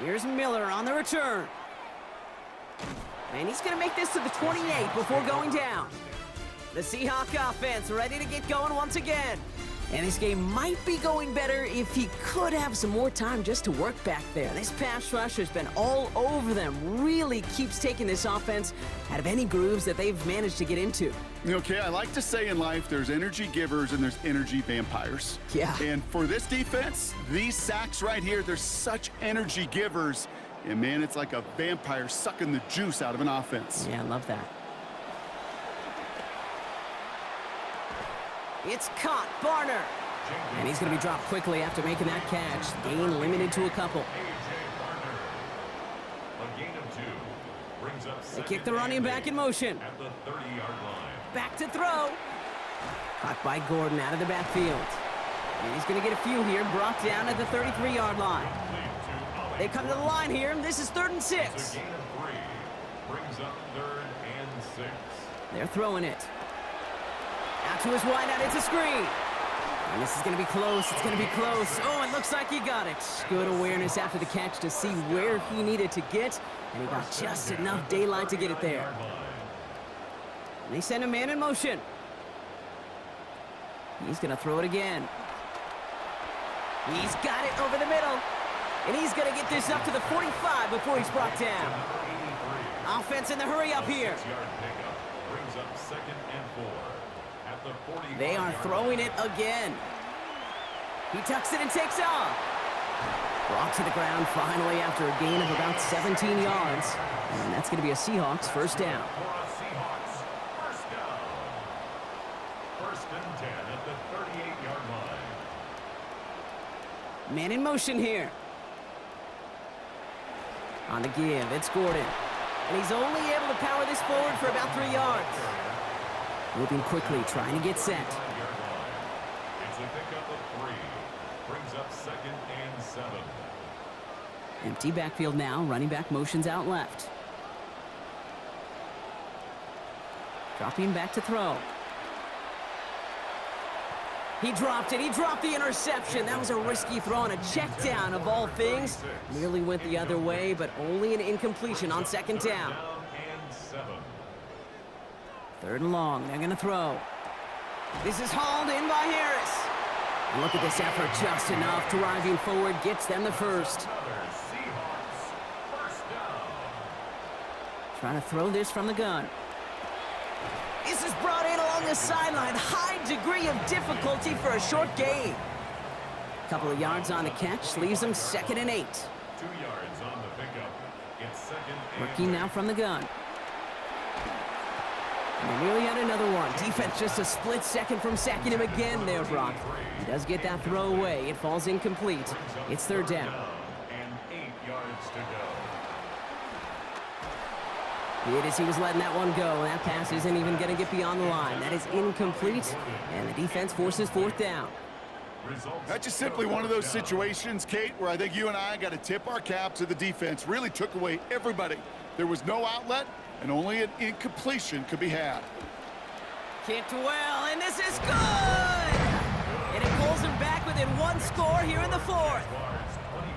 Speaker 2: Here's Miller on the return. And he's going to make this to the 28 before going down. The Seahawk offense ready to get going once again. And this game might be going better if he could have some more time just to work back there. This pass rush has been all over them. Really keeps taking this offense out of any grooves that they've managed to get into.
Speaker 3: Okay, I like to say in life, there's energy givers and there's energy vampires.
Speaker 2: Yeah.
Speaker 3: And for this defense, these sacks right here, they're such energy givers. And man, it's like a vampire sucking the juice out of an offense.
Speaker 2: Yeah, I love that. It's caught, Barner. And he's going to be dropped quickly after making that catch. Gain limited to a couple. They kick the running back in motion.
Speaker 4: At the 30-yard line.
Speaker 2: Back to throw. Caught by Gordon out of the backfield. And he's going to get a few here, brought down at the 33-yard line. They come to the line here. This is 3rd and 6.
Speaker 4: It's a gain of 3. Brings up 3rd and 6.
Speaker 2: They're throwing it. Out to his wideout, it's a screen. And this is going to be close, it's going to be close. Oh, it looks like he got it. Good awareness after the catch to see where he needed to get, and he got just enough daylight to get it there. And they send a man in motion. He's going to throw it again. He's got it over the middle. And he's going to get this up to the 45 before he's brought down. Offense in the hurry up here.
Speaker 4: Brings up 2nd and 4. At the 40.
Speaker 2: They are throwing it again. He tucks it and takes off. Brought to the ground finally after a gain of about 17 yards. And that's going to be a Seahawks first down.
Speaker 4: For a Seahawks first down. 1st and 10 at the 38-yard line.
Speaker 2: Man in motion here. On the give, it's Gordon. And he's only able to power this forward for about 3 yards. Moving quickly, trying to get set.
Speaker 4: It's a pickup of 3. Brings up 2nd and 7.
Speaker 2: Empty backfield now, running back motions out left. Dropping back to throw. He dropped it. He dropped the interception. That was a risky throw on a check down of all things. Nearly went the other way, but only an incompletion on 2nd down.
Speaker 4: And 7.
Speaker 2: 3rd and long. They're going to throw. This is hauled in by Harris. And look at this effort. Just enough driving forward. Gets them the first.
Speaker 4: Another Seahawks first down.
Speaker 2: Trying to throw this from the gun. This is brought in along the sideline. High degree of difficulty for a short gain. Couple of yards on the catch. Leaves them 2nd and 8.
Speaker 4: 2 yards on the pickup. It's 2nd and
Speaker 2: Working now from the gun. And they nearly had another one. Defense just a split second from sacking him again there, Brock. He does get that throw away. It falls incomplete. It's 3rd down.
Speaker 4: and 8 yards to go.
Speaker 2: It is he was letting that one go. That pass isn't even going to get beyond the line. That is incomplete. And the defense forces 4th down.
Speaker 3: That's just simply one of those situations, Kate, where I think you and I got to tip our cap to the defense. Really took away everybody. There was no outlet, and only an incompletion could be had.
Speaker 2: Kicked well, and this is good! And it pulls him back within 1 score here in the 4th.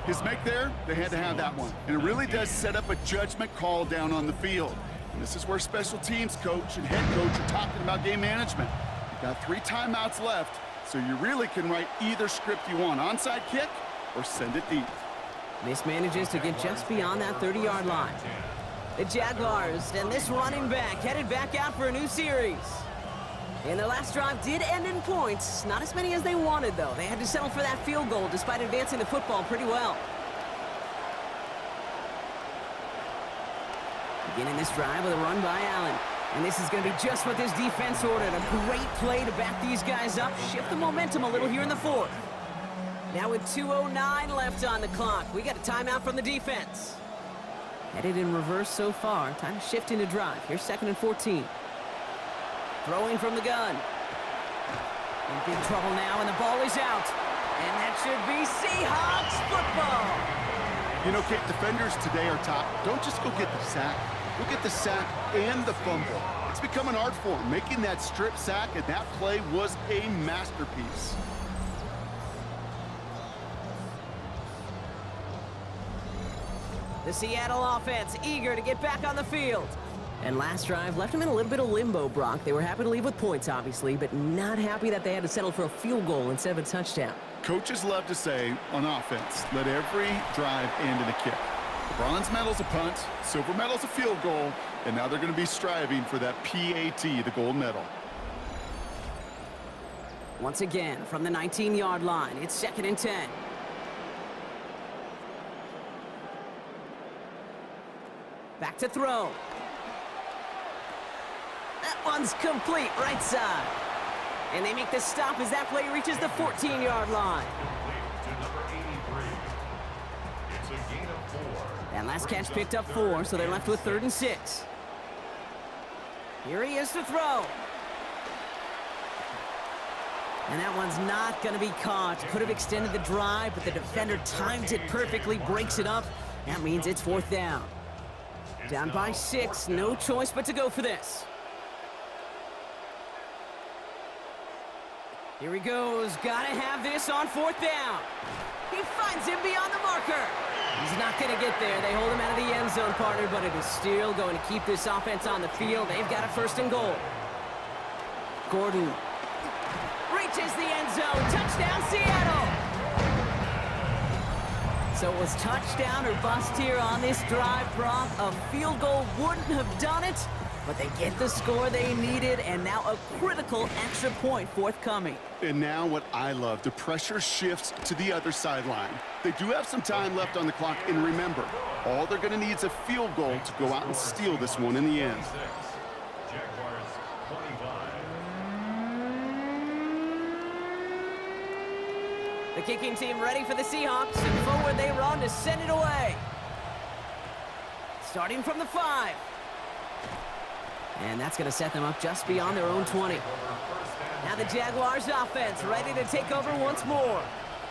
Speaker 3: His make there, they had to have that one. And it really does set up a judgment call down on the field. And this is where special teams coach and head coach are talking about game management. You've got 3 timeouts left, so you really can write either script you want. Onside kick or send it deep.
Speaker 2: This manages to get just beyond that 30-yard line. The Jaguars and this running back headed back out for a new series. And their last drive did end in points. Not as many as they wanted, though. They had to settle for that field goal despite advancing the football pretty well. Beginning this drive with a run by Allen. And this is going to be just what this defense ordered. A great play to back these guys up, shift the momentum a little here in the 4th. Now with 2:09 left on the clock, we got a timeout from the defense. Headed in reverse so far. Time to shift into drive. Here's 2nd and 14. Throwing from the gun. In big trouble now, and the ball is out. And that should be Seahawks football.
Speaker 3: You know, Kate, defenders today are top. Don't just go get the sack. Go get the sack and the fumble. It's become an art form. Making that strip sack, and that play was a masterpiece.
Speaker 2: The Seattle offense eager to get back on the field. And last drive left them in a little bit of limbo, Brock. They were happy to leave with points, obviously, but not happy that they had to settle for a field goal instead of a touchdown.
Speaker 3: Coaches love to say on offense, let every drive end in a kick. The bronze medal's a punt, silver medal's a field goal, and now they're going to be striving for that PAT, the gold medal.
Speaker 2: Once again, from the 19-yard line, it's 2nd and 10. Back to throw. That one's complete, right side. And they make the stop as that play reaches the 14-yard line.
Speaker 4: To number 83. It's a gain of 4.
Speaker 2: And last catch picked up 4, so they're left with 3rd and 6. Here he is to throw. And that one's not going to be caught. Could have extended the drive, but the defender timed it perfectly, breaks it up. That means it's 4th down. Down by 6, no choice but to go for this. Here he goes, gotta have this on 4th down. He finds him beyond the marker. He's not gonna get there. They hold him out of the end zone, partner, but it is still going to keep this offense on the field. They've got a 1st and goal. Gordon reaches the end zone. Touchdown, Seattle. So it was touchdown or bust here on this drive, Brock. A field goal wouldn't have done it, but they get the score they needed, and now a critical extra point forthcoming.
Speaker 3: And now what I love, the pressure shifts to the other sideline. They do have some time left on the clock, and remember, all they're going to need is a field goal to go out and steal this one in the end.
Speaker 4: Jaguars 25.
Speaker 2: The kicking team ready for the Seahawks, and forward they run to send it away. Starting from the 5. And that's going to set them up just beyond their own 20. Now the Jaguars offense ready to take over once more.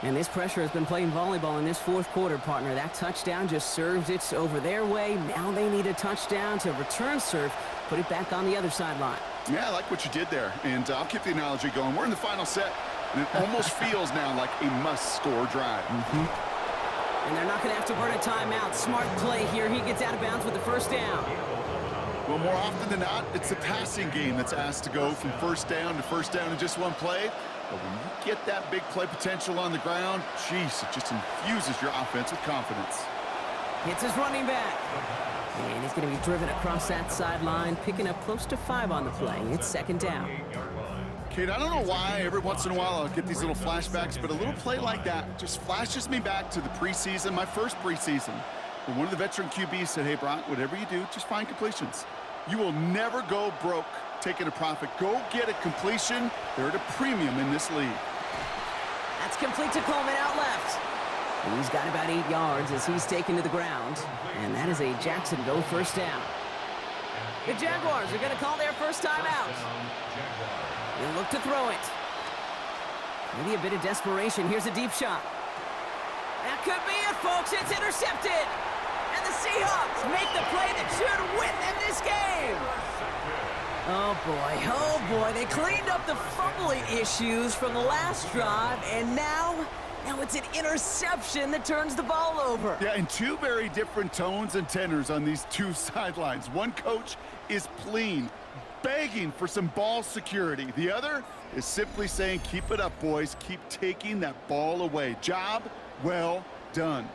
Speaker 2: And this pressure has been playing volleyball in this 4th quarter, partner. That touchdown just serves it over their way. Now they need a touchdown to return serve, put it back on the other sideline.
Speaker 3: Yeah, I like what you did there, and I'll keep the analogy going. We're in the final set, and it almost feels now like a must-score drive.
Speaker 2: And they're not going to have to burn a timeout. Smart play here. He gets out of bounds with the 1st down.
Speaker 3: Well, more often than not, it's the passing game that's asked to go from 1st down to 1st down in just one play. But when you get that big play potential on the ground, geez, it just infuses your offense with confidence.
Speaker 2: Hits his running back. And he's going to be driven across that sideline, picking up close to 5 on the play. It's 2nd down.
Speaker 3: Kate, I don't know why every once in a while I'll get these little flashbacks, but a little play like that just flashes me back to the preseason, my first preseason. When one of the veteran QBs said, hey, Brock, whatever you do, just find completions. You will never go broke taking a profit. Go get a completion. They're at a premium in this league.
Speaker 2: That's complete to Coleman out left. He's got about 8 yards as he's taken to the ground. And that is a Jacksonville 1st down. The Jaguars are going to call their first timeout. They look to throw it. Maybe a bit of desperation. Here's a deep shot. That could be it, folks. It's intercepted. And the Seahawks make the play that should win them this game. Oh boy, they cleaned up the fumbling issues from the last drive, and now it's an interception that turns the ball over.
Speaker 3: Yeah, and 2 very different tones and tenors on these 2 sidelines. One coach is pleading, begging for some ball security. The other is simply saying, keep it up, boys. Keep taking that ball away. Job well done.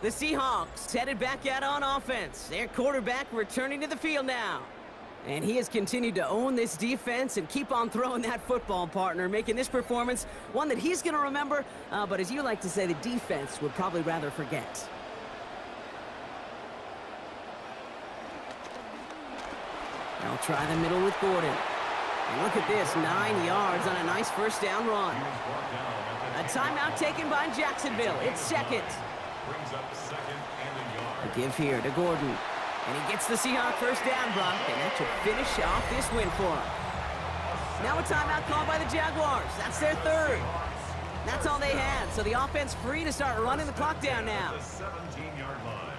Speaker 2: The Seahawks headed back out on offense. Their quarterback returning to the field now. And he has continued to own this defense and keep on throwing that football, partner, making this performance one that he's going to remember, but as you like to say, the defense would probably rather forget. They'll try the middle with Gordon. And look at this, 9 yards on a nice 1st down run. A timeout taken by Jacksonville. It's 2nd.
Speaker 4: Brings up 2nd and a yard.
Speaker 2: A give here to Gordon. And he gets the Seahawks 1st down, Brock, and that should finish off this win for him. Now a timeout called by the Jaguars. That's their 3rd. That's all they had, so the offense free to start running the clock down now.
Speaker 4: The 17-yard line.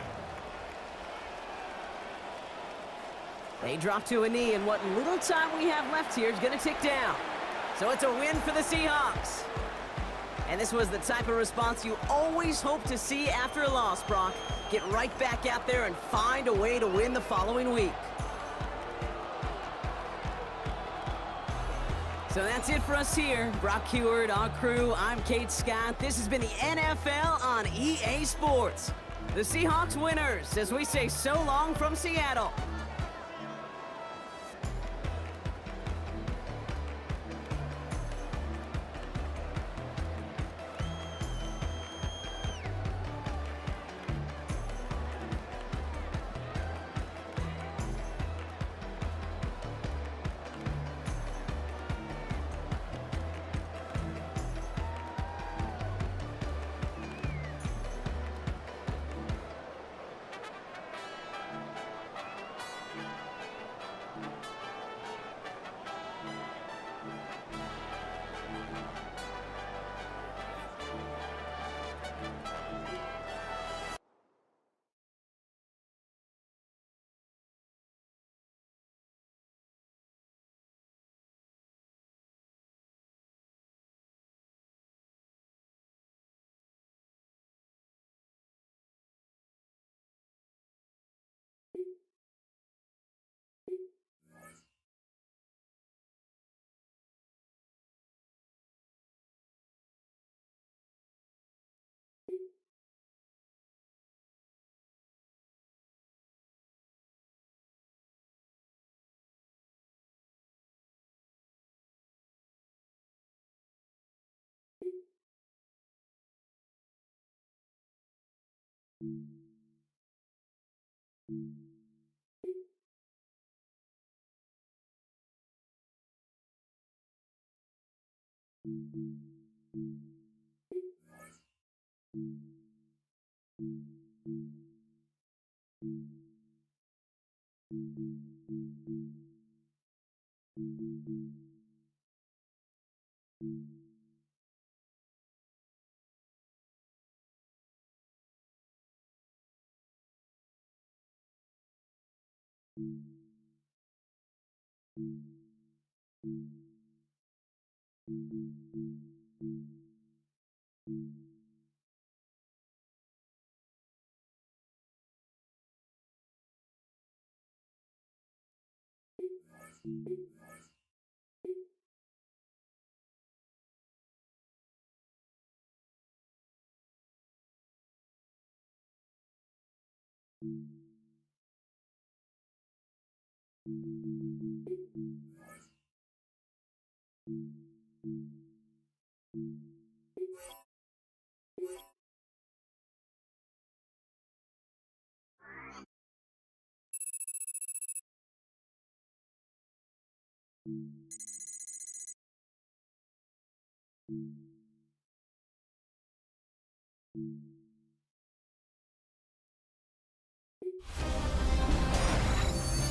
Speaker 2: They drop to a knee, and what little time we have left here is going to tick down. So it's a win for the Seahawks. And this was the type of response you always hope to see after a loss, Brock. Get right back out there and find a way to win the following week. So that's it for us here. Brock Heward, our crew, I'm Kate Scott. This has been the NFL on EA Sports. The Seahawks winners, as we say so long from Seattle.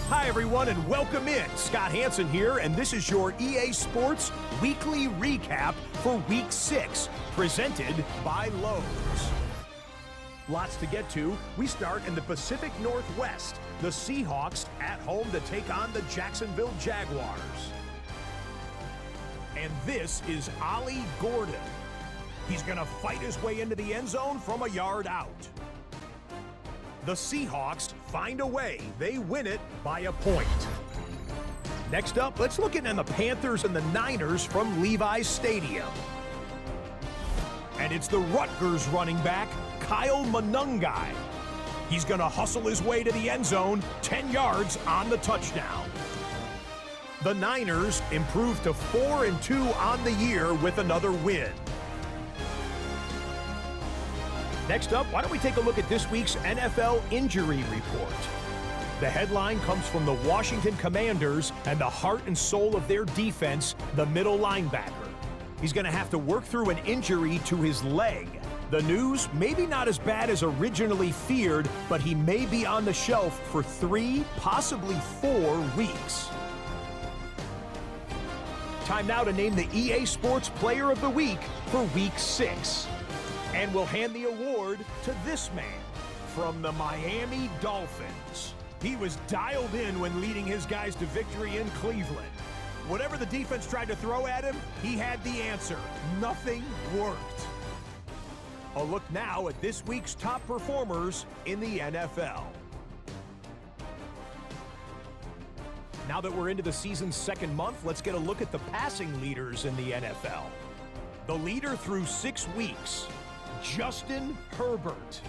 Speaker 1: Hi, everyone, and welcome in. Scott Hansen here, and this is your EA Sports Weekly Recap for Week 6, presented by Lowe's. Lots to get to. We start in the Pacific Northwest. The Seahawks at home to take on the Jacksonville Jaguars. And this is Ollie Gordon. He's going to fight his way into the end zone from a yard out. The Seahawks find a way. They win it by a point. Next up, let's look at the Panthers and the Niners from Levi's Stadium. And it's the Rutgers running back, Kyle Monungai. He's going to hustle his way to the end zone, 10 yards on the touchdown. The Niners improved to 4-2 on the year with another win. Next up, why don't we take a look at this week's NFL injury report. The headline comes from the Washington Commanders and the heart and soul of their defense, the middle linebacker. He's going to have to work through an injury to his leg. The news, maybe not as bad as originally feared, but he may be on the shelf for 3, possibly 4 weeks. Time now to name the EA Sports Player of the Week for Week 6. And we'll hand the award to this man from the Miami Dolphins. He was dialed in when leading his guys to victory in Cleveland. Whatever the defense tried to throw at him, he had the answer. Nothing worked. A look now at this week's top performers in the NFL. Now that we're into the season's second month, let's get a look at the passing leaders in the NFL. The leader through 6 weeks, Justin Herbert.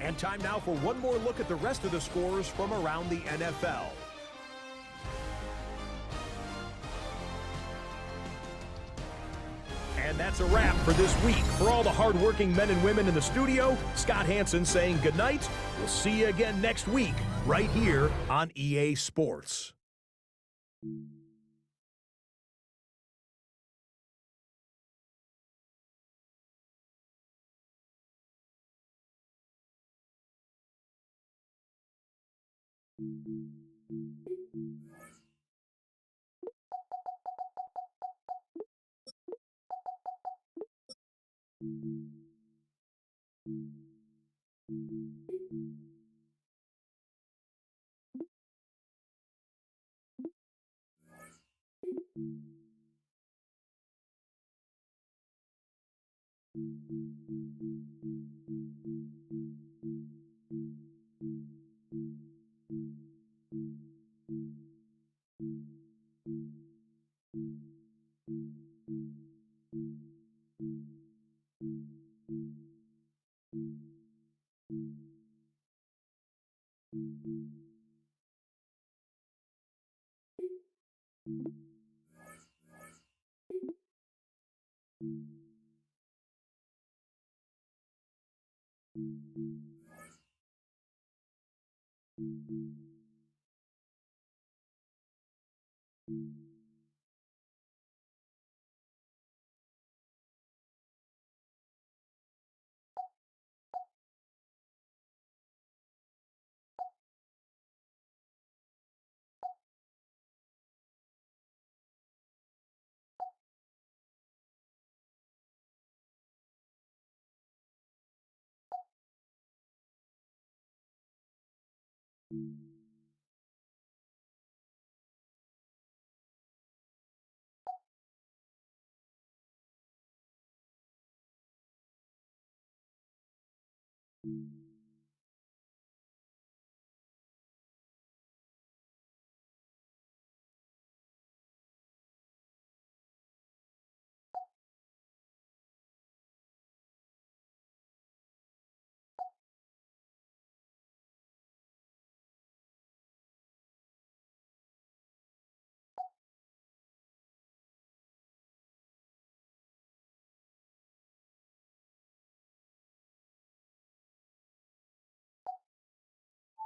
Speaker 1: And time now for one more look at the rest of the scores from around the NFL. And that's a wrap for this week. For all the hardworking men and women in the studio, Scott Hansen saying goodnight. We'll see you again next week, right here on EA Sports.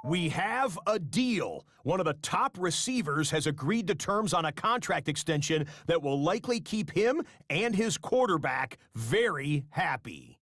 Speaker 1: We have a deal. One of the top receivers has agreed to terms on a contract extension that will likely keep him and his quarterback very happy.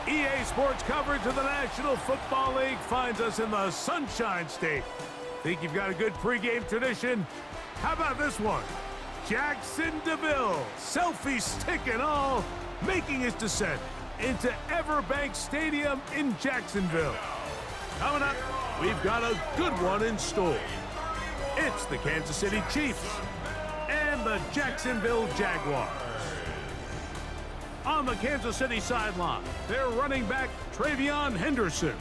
Speaker 1: EA Sports coverage of the National Football League finds us in the Sunshine State. Think you've got a good pregame tradition? How about this one? Jackson DeVille, selfie stick and all, making his descent into Everbank Stadium in Jacksonville. Coming up, we've got a good one in store. It's the Kansas City Chiefs and the Jacksonville Jaguars. On the Kansas City sideline, their running back, Travion Henderson.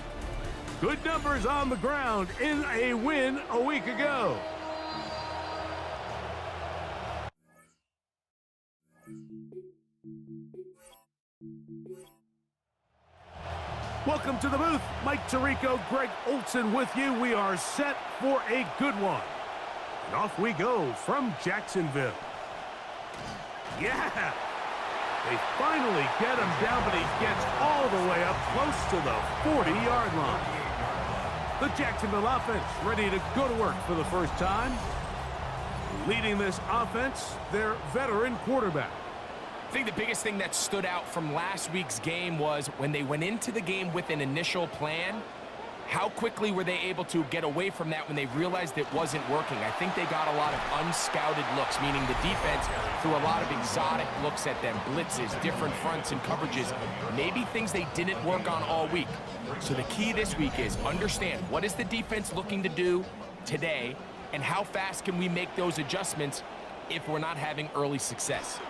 Speaker 1: Good numbers on the ground in a win a week ago. Welcome to the booth. Mike Tirico, Greg Olson with you. We are set for a good one. And off we go from Jacksonville. Yeah! They finally get him down, but he gets all the way up close to the 40-yard line. The Jacksonville offense ready to go to work for the first time. Leading this offense, their veteran quarterback.
Speaker 5: I think the biggest thing that stood out from last week's game was when they went into the game with an initial plan, how quickly were they able to get away from that when they realized it wasn't working? I think they got a lot of unscouted looks, meaning the defense threw a lot of exotic looks at them, blitzes, different fronts and coverages, maybe things they didn't work on all week. So the key this week is understand what is the defense looking to do today and how fast can we make those adjustments if we're not having early success.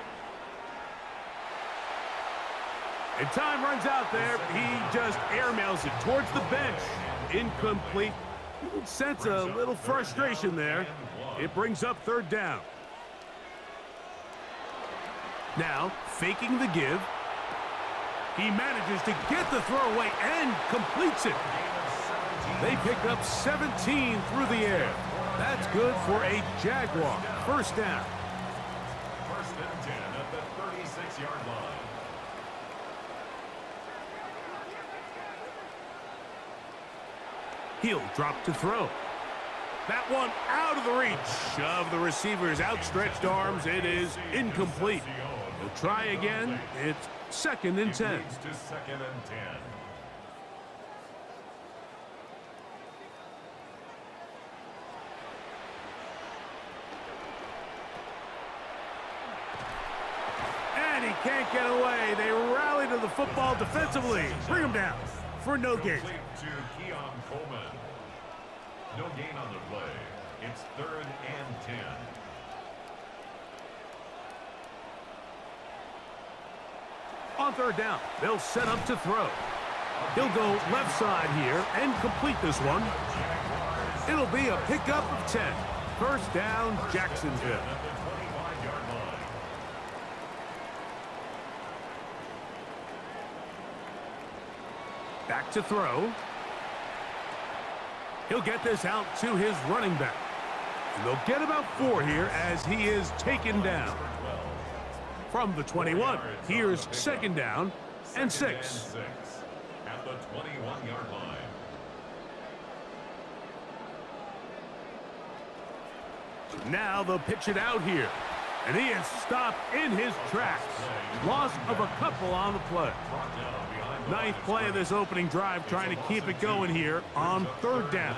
Speaker 1: And time runs out there. He just airmails it towards the bench. Incomplete. You can sense a little frustration there. It brings up third down. Now, faking the give. He manages to get the throw away and completes it. They pick up 17 through the air. That's good for a Jaguar. First down.
Speaker 4: First and 10 at the 36-yard line.
Speaker 1: He'll drop to throw. That one out of the reach of the receiver's outstretched arms. It is incomplete. He'll try again. It's second and 10.
Speaker 4: To second and 10.
Speaker 6: can't get away. They rally to the football defensively. Bring them down for no gain.
Speaker 4: To Keon Coleman. No gain on the play. It's 3rd and 10.
Speaker 6: On 3rd down, they'll set up to throw. He'll go left side here and complete this one. It'll be a pickup of 10. 1st down, Jacksonville.
Speaker 4: At the 25-yard line.
Speaker 6: Back to throw. He'll get this out to his running back. And they'll get about 4 here as he is taken down. From the 21, here's 2nd down and 6.
Speaker 4: At the 21-yard line.
Speaker 6: Now they'll pitch it out here. And he is stopped in his tracks. Loss of a couple on the play. 9th play of this opening drive, trying to keep it going here on 3rd down.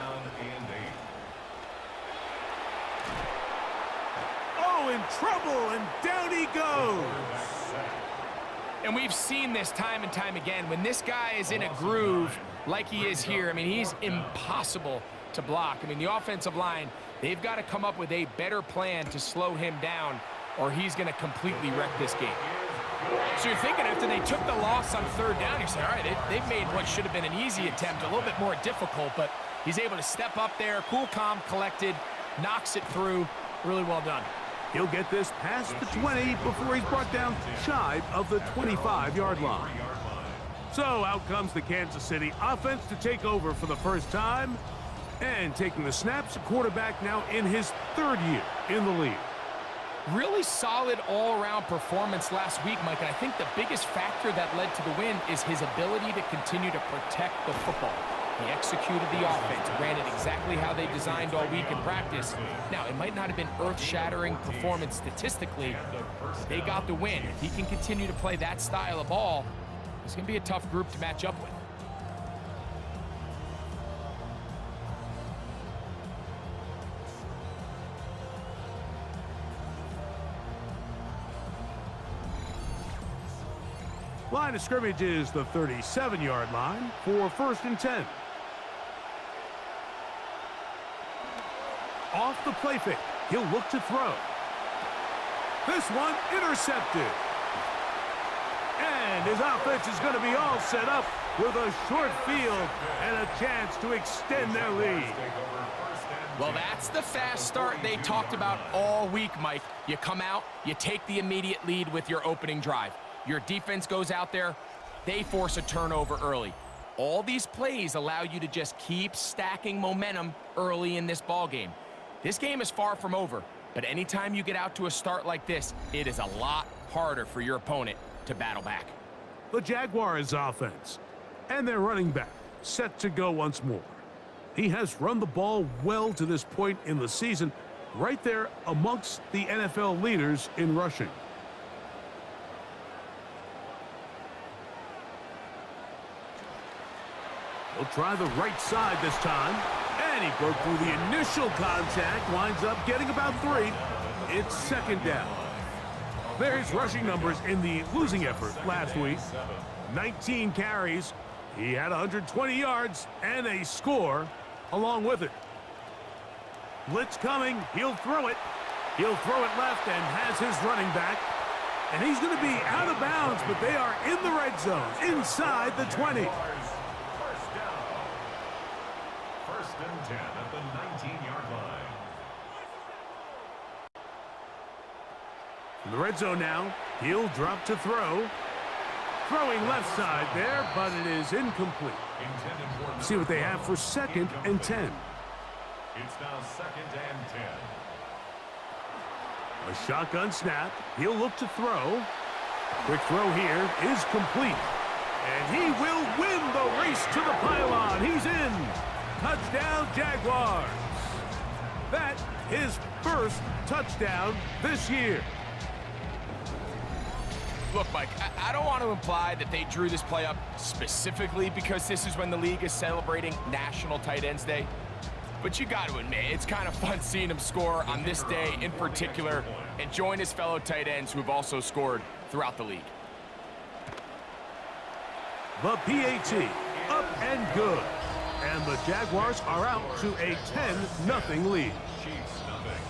Speaker 6: Oh, in trouble, and down he goes.
Speaker 5: And we've seen this time and time again. When this guy is in a groove like he is here, I mean, he's impossible to block. I mean, the offensive line, they've got to come up with a better plan to slow him down, or he's going to completely wreck this game. So you're thinking after they took the loss on 3rd down, you say, all right, they've made what should have been an easy attempt a little bit more difficult, but he's able to step up there, cool, calm, collected, knocks it through. Really well done.
Speaker 6: He'll get this past the 20 before he's brought down shy of the 25-yard line. So out comes the Kansas City offense to take over for the first time. And taking the snaps, the quarterback now in his 3rd year in the league.
Speaker 5: Really solid all-around performance last week, Mike, and I think the biggest factor that led to the win is his ability to continue to protect the football. He executed the offense, ran it exactly how they designed all week in practice. Now, it might not have been earth-shattering performance statistically, but they got the win. If he can continue to play that style of ball, it's going to be a tough group to match up with.
Speaker 6: Line of scrimmage is the 37-yard line for 1st and 10. Off the play fake, he'll look to throw. This one intercepted. And his offense is going to be all set up with a short field and a chance to extend their lead.
Speaker 5: Well, that's the fast start they talked about all week, Mike. You come out, you take the immediate lead with your opening drive. Your defense goes out there, they force a turnover early. All these plays allow you to just keep stacking momentum early in this ball game. This game is far from over, but anytime you get out to a start like this, it is a lot harder for your opponent to battle back.
Speaker 6: The Jaguars offense and their running back set to go once more. He has run the ball well to this point in the season, right there amongst the NFL leaders in rushing. He'll try the right side this time, and he broke through the initial contact, winds up getting about 3. It's 2nd down. There's rushing numbers in the losing effort last week. 19 carries. He had 120 yards and a score along with it. Blitz coming. He'll throw it. He'll throw it left and has his running back. And he's going to be out of bounds, but they are in the red zone, inside the 20.
Speaker 4: 1st and 10 at the 19-yard line.
Speaker 6: In the red zone now, he'll drop to throw. Throwing left side there, but it is incomplete. See what they have for 2nd and 10.
Speaker 4: It's now 2nd and 10.
Speaker 6: A shotgun snap. He'll look to throw. Quick throw here is complete. And he will win the race to the pylon. He's in. Touchdown, Jaguars. That his first touchdown this year.
Speaker 5: Look, Mike, I don't want to imply that they drew this play up specifically because this is when the league is celebrating National Tight Ends Day. But you got to admit, it's kind of fun seeing him score on this day in particular and join his fellow tight ends who have also scored throughout the league.
Speaker 6: The PAT, up and good. And the Jaguars are out to a 10-0 lead.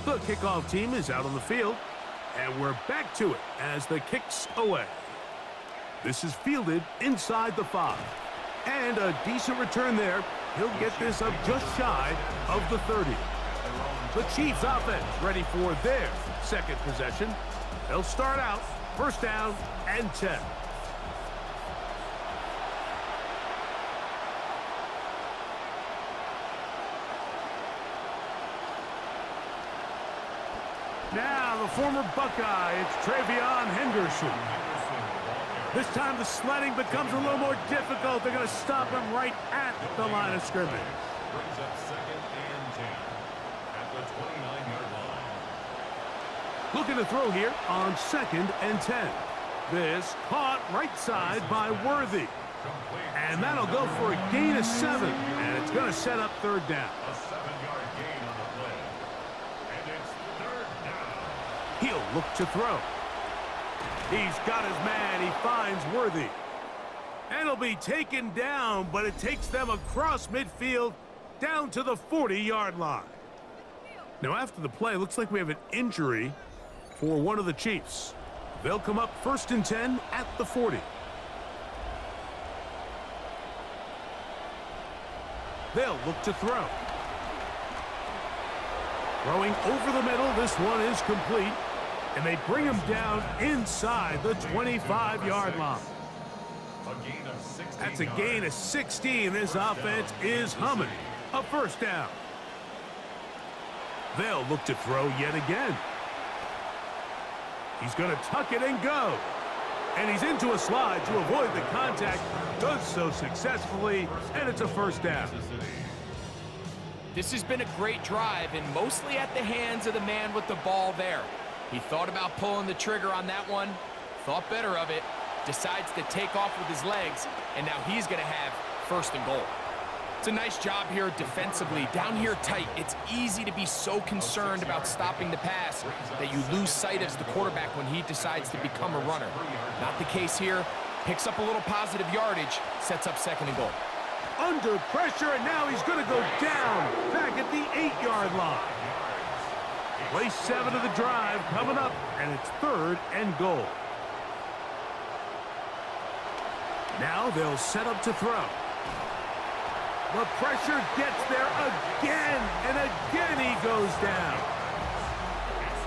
Speaker 6: The kickoff team is out on the field, and we're back to it as the kick's away. This is fielded inside the 5. And a decent return there. He'll get this up just shy of the 30. The Chiefs offense ready for their second possession. They'll start out first down and 10. Now the former Buckeye, it's Travion Henderson. This time the sledding becomes a little more difficult. They're going to stop him right at the line of scrimmage.
Speaker 4: Brings up 2nd and 10 at the 29-yard line.
Speaker 6: Looking to throw here on 2nd and 10. This caught right side by Worthy. And that'll go for a gain of 7. And it's going to set up third down.
Speaker 4: A 7-yard gain on the play. And it's 3rd down.
Speaker 6: He'll look to throw. He's got his man. He finds Worthy. And he'll be taken down, but it takes them across midfield down to the 40-yard line. Now, after the play, looks like we have an injury for one of the Chiefs. They'll come up 1st and 10 at the 40. They'll look to throw. Throwing over the middle. This one is complete. And they bring him down inside the 25-yard line.
Speaker 4: A gain of 16
Speaker 6: That's a gain of 16. This offense is humming. A first down. They'll look to throw yet again. He's going to tuck it and go. And he's into a slide to avoid the contact. Does so successfully, and it's a first down.
Speaker 5: This has been a great drive, and mostly at the hands of the man with the ball there. He thought about pulling the trigger on that one, thought better of it, decides to take off with his legs, and now he's going to have 1st and goal. It's a nice job here defensively. Down here tight, it's easy to be so concerned about stopping the pass that you lose sight of the quarterback when he decides to become a runner. Not the case here. Picks up a little positive yardage, sets up 2nd and goal.
Speaker 6: Under pressure, and now he's going to go down back at the 8-yard line. Play 7 of the drive coming up, and it's 3rd and goal. Now they'll set up to throw. The pressure gets there again, and again he goes down.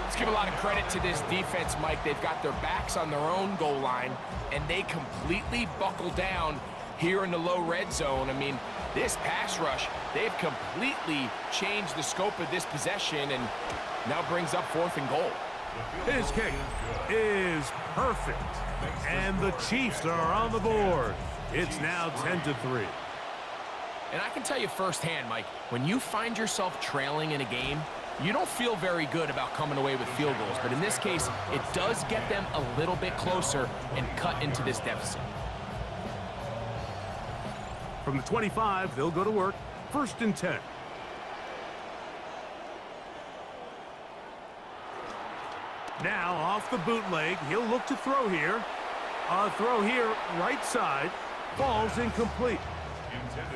Speaker 5: Let's give a lot of credit to this defense, Mike. They've got their backs on their own goal line, and they completely buckle down here in the low red zone. I mean, this pass rush, they've completely changed the scope of this possession, and now brings up 4th and goal.
Speaker 6: His kick is perfect, and the Chiefs are on the board. It's now 10-3.
Speaker 5: And I can tell you firsthand, Mike, when you find yourself trailing in a game, you don't feel very good about coming away with field goals. But in this case, it does get them a little bit closer and cut into this deficit.
Speaker 6: From the 25, they'll go to work. 1st and 10. Now off the bootleg, he'll look to throw here. A throw here, right side, falls incomplete.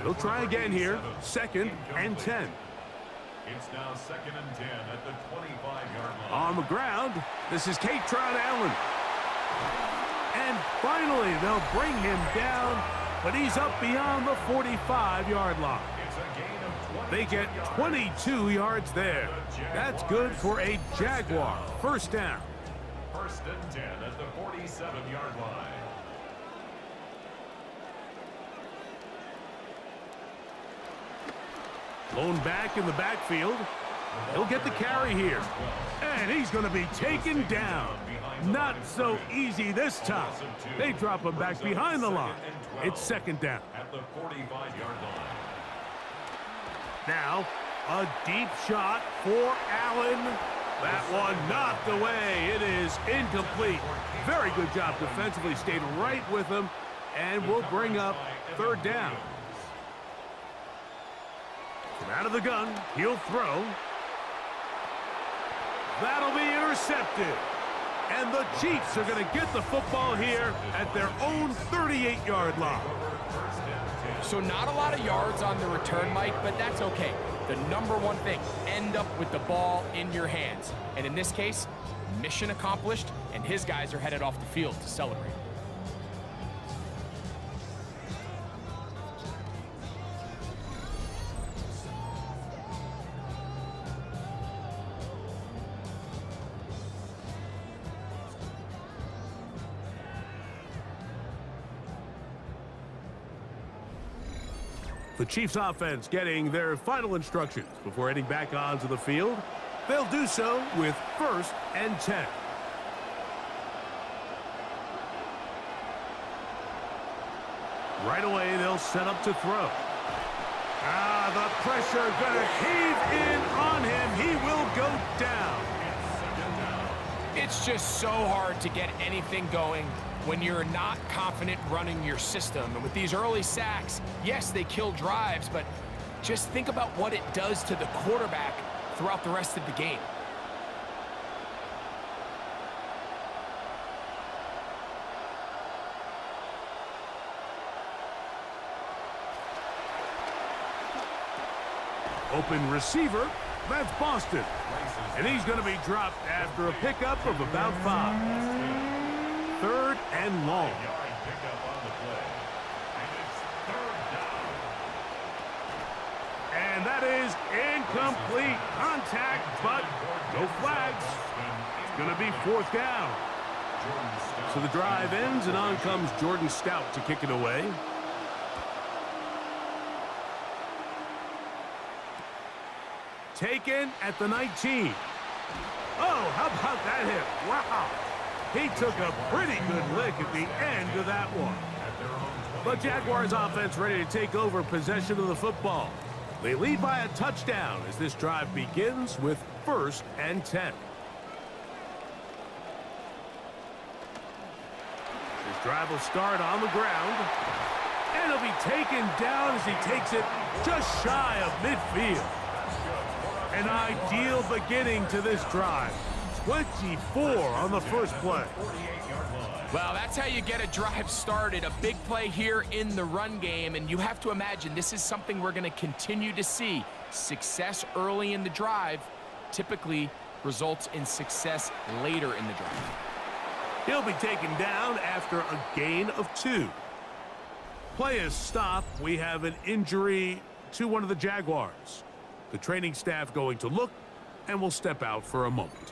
Speaker 6: He'll try again here, 2nd and 10.
Speaker 4: It's now 2nd and 10 at the 25-yard line.
Speaker 6: On the ground, this is Katron Allen. And finally, they'll bring him down, but he's up beyond the 45-yard line.
Speaker 4: It's a gain of 20.
Speaker 6: They get 22 yards there. That's good for a Jaguar. First down.
Speaker 4: 1st and 10 at the 47-yard line.
Speaker 6: Blown back in the backfield. He'll get the carry here. And he's going to be taken down. Not so easy this time. They drop him back behind the line. It's 2nd down.
Speaker 4: At the 45-yard line.
Speaker 6: Now, a deep shot for Allen. That one knocked away. It is incomplete. Very good job defensively. Stayed right with him. And will bring up 3rd down. From out of the gun, he'll throw. That'll be intercepted. And the Chiefs are going to get the football here at their own 38-yard line.
Speaker 5: So not a lot of yards on the return, Mike, but that's okay. The number one thing, end up with the ball in your hands. And in this case, mission accomplished, and his guys are headed off the field to celebrate.
Speaker 6: The Chiefs offense getting their final instructions before heading back onto the field. They'll do so with 1st and 10. Right away, they'll set up to throw. The pressure gonna cave in on him. He will go down.
Speaker 5: It's just so hard to get anything going when you're not confident running your system. And with these early sacks, yes, they kill drives, but just think about what it does to the quarterback throughout the rest of the game.
Speaker 6: Open receiver, that's Boston. And he's going to be dropped after a pickup of about 5. 3rd and long. And that is incomplete. Contact, but no flags. It's going to be 4th down. So the drive ends, and on comes Jordan Stout to kick it away. Taken at the 19. Oh, how about that hit? Wow. He took a pretty good lick at the end of that one. The Jaguars offense ready to take over possession of the football. They lead by a touchdown as this drive begins with 1st and 10. This drive will start on the ground. And it'll be taken down as he takes it just shy of midfield. An ideal beginning to this drive. 24 on the first play.
Speaker 5: Well, that's how you get a drive started. A big play here in the run game, and you have to imagine this is something we're going to continue to see. Success early in the drive typically results in success later in the drive.
Speaker 6: He'll be taken down after a gain of 2. Play is stopped. We have an injury to one of the Jaguars. The training staff going to look and will step out for a moment.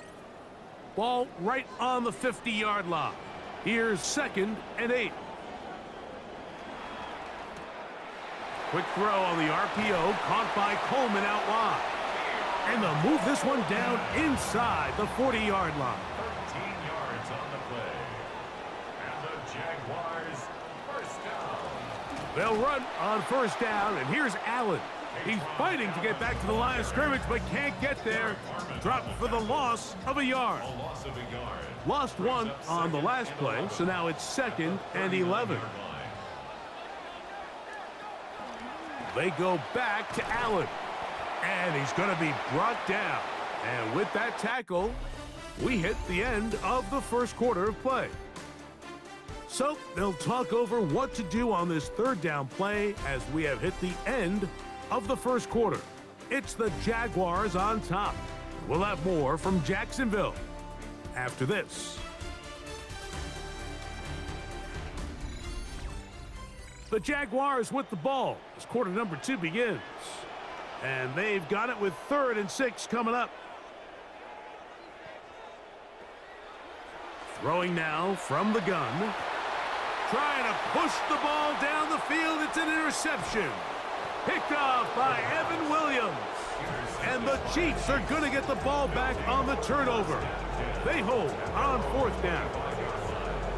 Speaker 6: Ball right on the 50-yard line. Here's 2nd and 8. Quick throw on the RPO, caught by Coleman out wide. And they'll move this one down inside the 40-yard line.
Speaker 4: 13 yards on the play. And the Jaguars, 1st down.
Speaker 6: They'll run on 1st down, and here's Allen. He's fighting to get back to the line of scrimmage, but can't get there. Dropped for the loss of a yard. Lost 1 on the last play, so now it's 2nd and 11. They go back to Allen, and he's going to be brought down. And with that tackle, we hit the end of the first quarter of play. So they'll talk over what to do on this 3rd down play as we have hit the end of the first quarter. It's the Jaguars on top. We'll have more from Jacksonville after this. The Jaguars with the ball as quarter number 2 begins. And they've got it with 3rd and 6 coming up. Throwing now from the gun. Trying to push the ball down the field. It's an interception. Picked off by Evan Williams. And the Chiefs are going to get the ball back on the turnover. They hold on 4th down.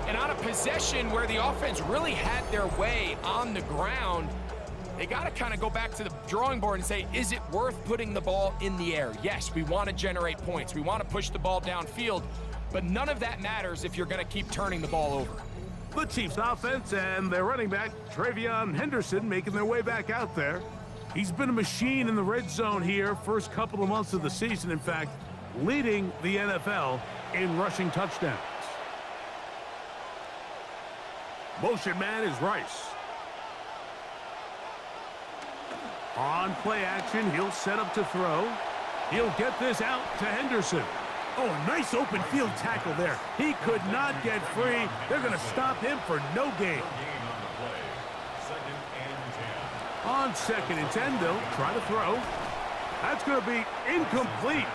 Speaker 5: And on a possession where the offense really had their way on the ground, they got to kind of go back to the drawing board and say, is it worth putting the ball in the air? Yes, we want to generate points. We want to push the ball downfield, but none of that matters if you're going to keep turning the ball over.
Speaker 6: The Chiefs offense and their running back, Travion Henderson, making their way back out there. He's been a machine in the red zone here first couple of months of the season. In fact, leading the NFL in rushing touchdowns. Motion man is Rice. On play action, he'll set up to throw. He'll get this out to Henderson. Oh, a nice open field tackle there. He could not get free. They're going to stop him for no gain. On 2nd and 10, they'll try to throw. That's going to be incomplete.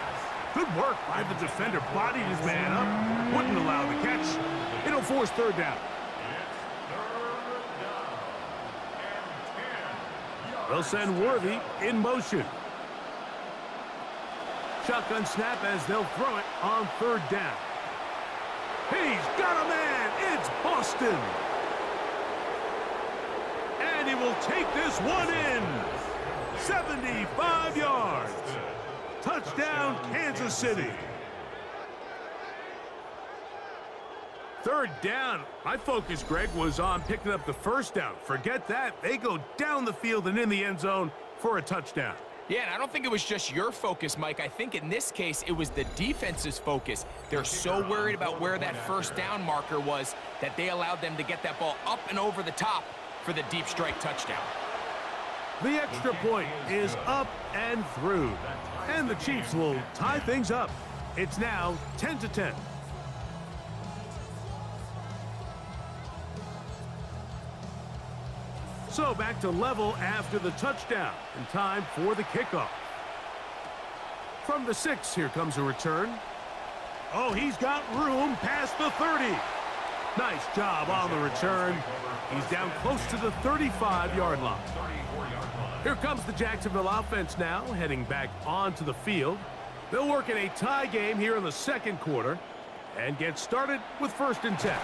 Speaker 6: Good work by the defender. Bodied his man up. Wouldn't allow the catch. It'll force 3rd down. They'll send Worthy in motion. Shotgun snap as they'll throw it on 3rd down. He's got a man. It's Boston. And he will take this one in. 75 yards. Touchdown, Kansas City. 3rd down. My focus, Greg, was on picking up the 1st down. Forget that. They go down the field and in the end zone for a touchdown.
Speaker 5: Yeah, and I don't think it was just your focus, Mike. I think in this case, it was the defense's focus. They're so worried about where that 1st down marker was that they allowed them to get that ball up and over the top for the deep strike touchdown.
Speaker 6: The extra point is up and through. And the Chiefs will tie things up. It's now 10-10. So back to level after the touchdown, and time for the kickoff. From the 6, here comes a return. Oh, he's got room past the 30. Nice job on the return. He's down close to the 35-yard line. Here comes the Jacksonville offense now, heading back onto the field. They'll work in a tie game here in the 2nd quarter and get started with 1st and 10.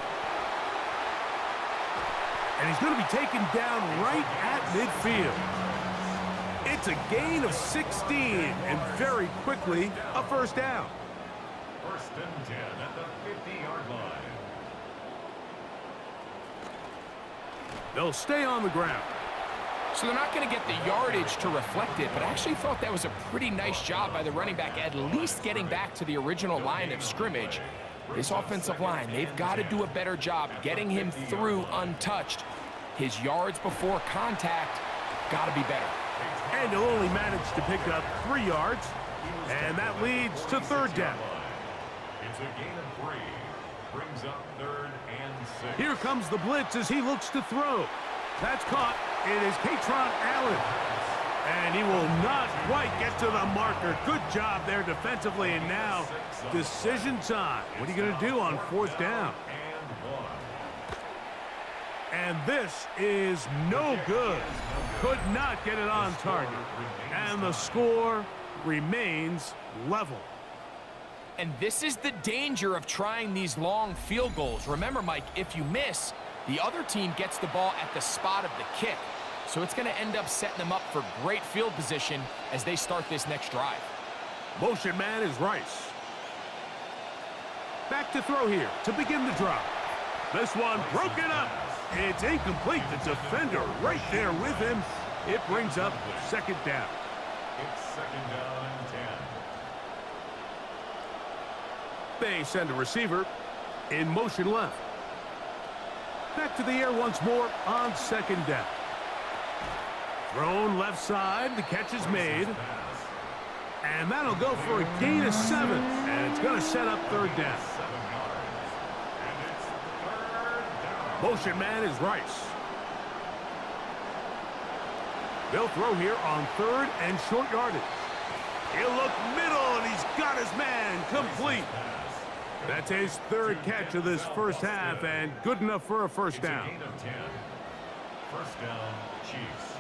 Speaker 6: And he's going to be taken down right at midfield. It's a gain of 16, and very quickly, a 1st down.
Speaker 4: 1st and 10 at the 50-yard line.
Speaker 6: They'll stay on the ground.
Speaker 5: So they're not going to get the yardage to reflect it, but I actually thought that was a pretty nice job by the running back, at least getting back to the original line of scrimmage. This offensive line, they've got to do a better job getting him through untouched. His yards before contact got to be better.
Speaker 6: And he'll only manage to pick up 3 yards, and that leads to 3rd down.
Speaker 4: It's a gain of 3. Brings up 3rd and 6.
Speaker 6: Here comes the blitz as he looks to throw. That's caught. It is Katron Allen. And he will not quite get to the marker. Good job there defensively, and now decision time. What are you going to do on 4th down? And this is no good. Could not get it on target. And the score remains level.
Speaker 5: And this is the danger of trying these long field goals. Remember, Mike, if you miss, the other team gets the ball at the spot of the kick. So it's going to end up setting them up for great field position as they start this next drive.
Speaker 6: Motion man is Rice. Back to throw here to begin the drive. This one broken up. It's incomplete. The defender right there with him. It brings up 2nd down.
Speaker 4: It's 2nd down and 10.
Speaker 6: They send a receiver in motion left. Back to the air once more on 2nd down. Thrown left side. The catch is made. And that'll go for a gain of 7. And it's going to set up 3rd down. Motion man is Rice. They'll throw here on 3rd and short yardage. He'll look middle, and he's got his man complete. That's his 3rd catch of this first half, and good enough for a 1st down.
Speaker 4: Gain of 10. 1st down, Chiefs.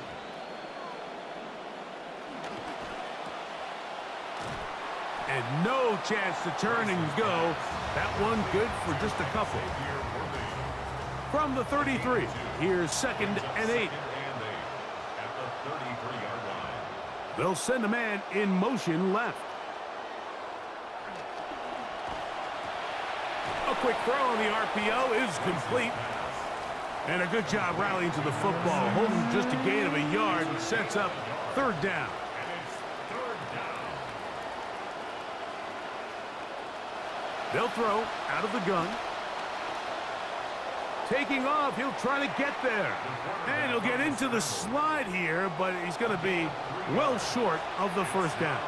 Speaker 6: And no chance to turn and go. That one good for just a couple. From the 33, here's 2nd and 8. They'll send a man in motion left. A quick throw on the RPO is complete. And a good job rallying to the football. Holding just a gain of a yard and sets up third down.
Speaker 4: And it's third down.
Speaker 6: They'll throw out of the gun. Taking off, he'll try to get there. And he'll get into the slide here, but he's going to be well short of the first down.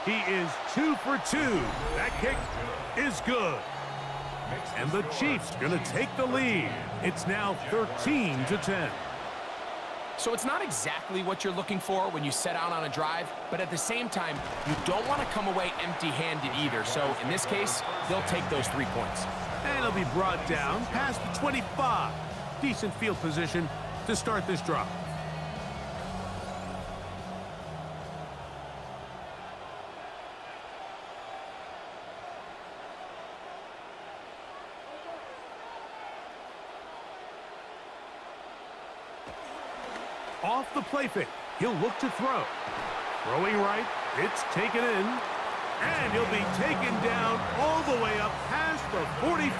Speaker 6: He is 2 for 2. That kick is good. And the Chiefs going to take the lead. It's now 13-10.
Speaker 5: So it's not exactly what you're looking for when you set out on a drive, but at the same time, you don't want to come away empty-handed either. So in this case, they'll take those 3 points.
Speaker 6: And he'll be brought down past the 25. Decent field position to start this drive. Off the play fake, he'll look to throw. Throwing right, it's taken in. And he'll be taken down all the way up past the 45.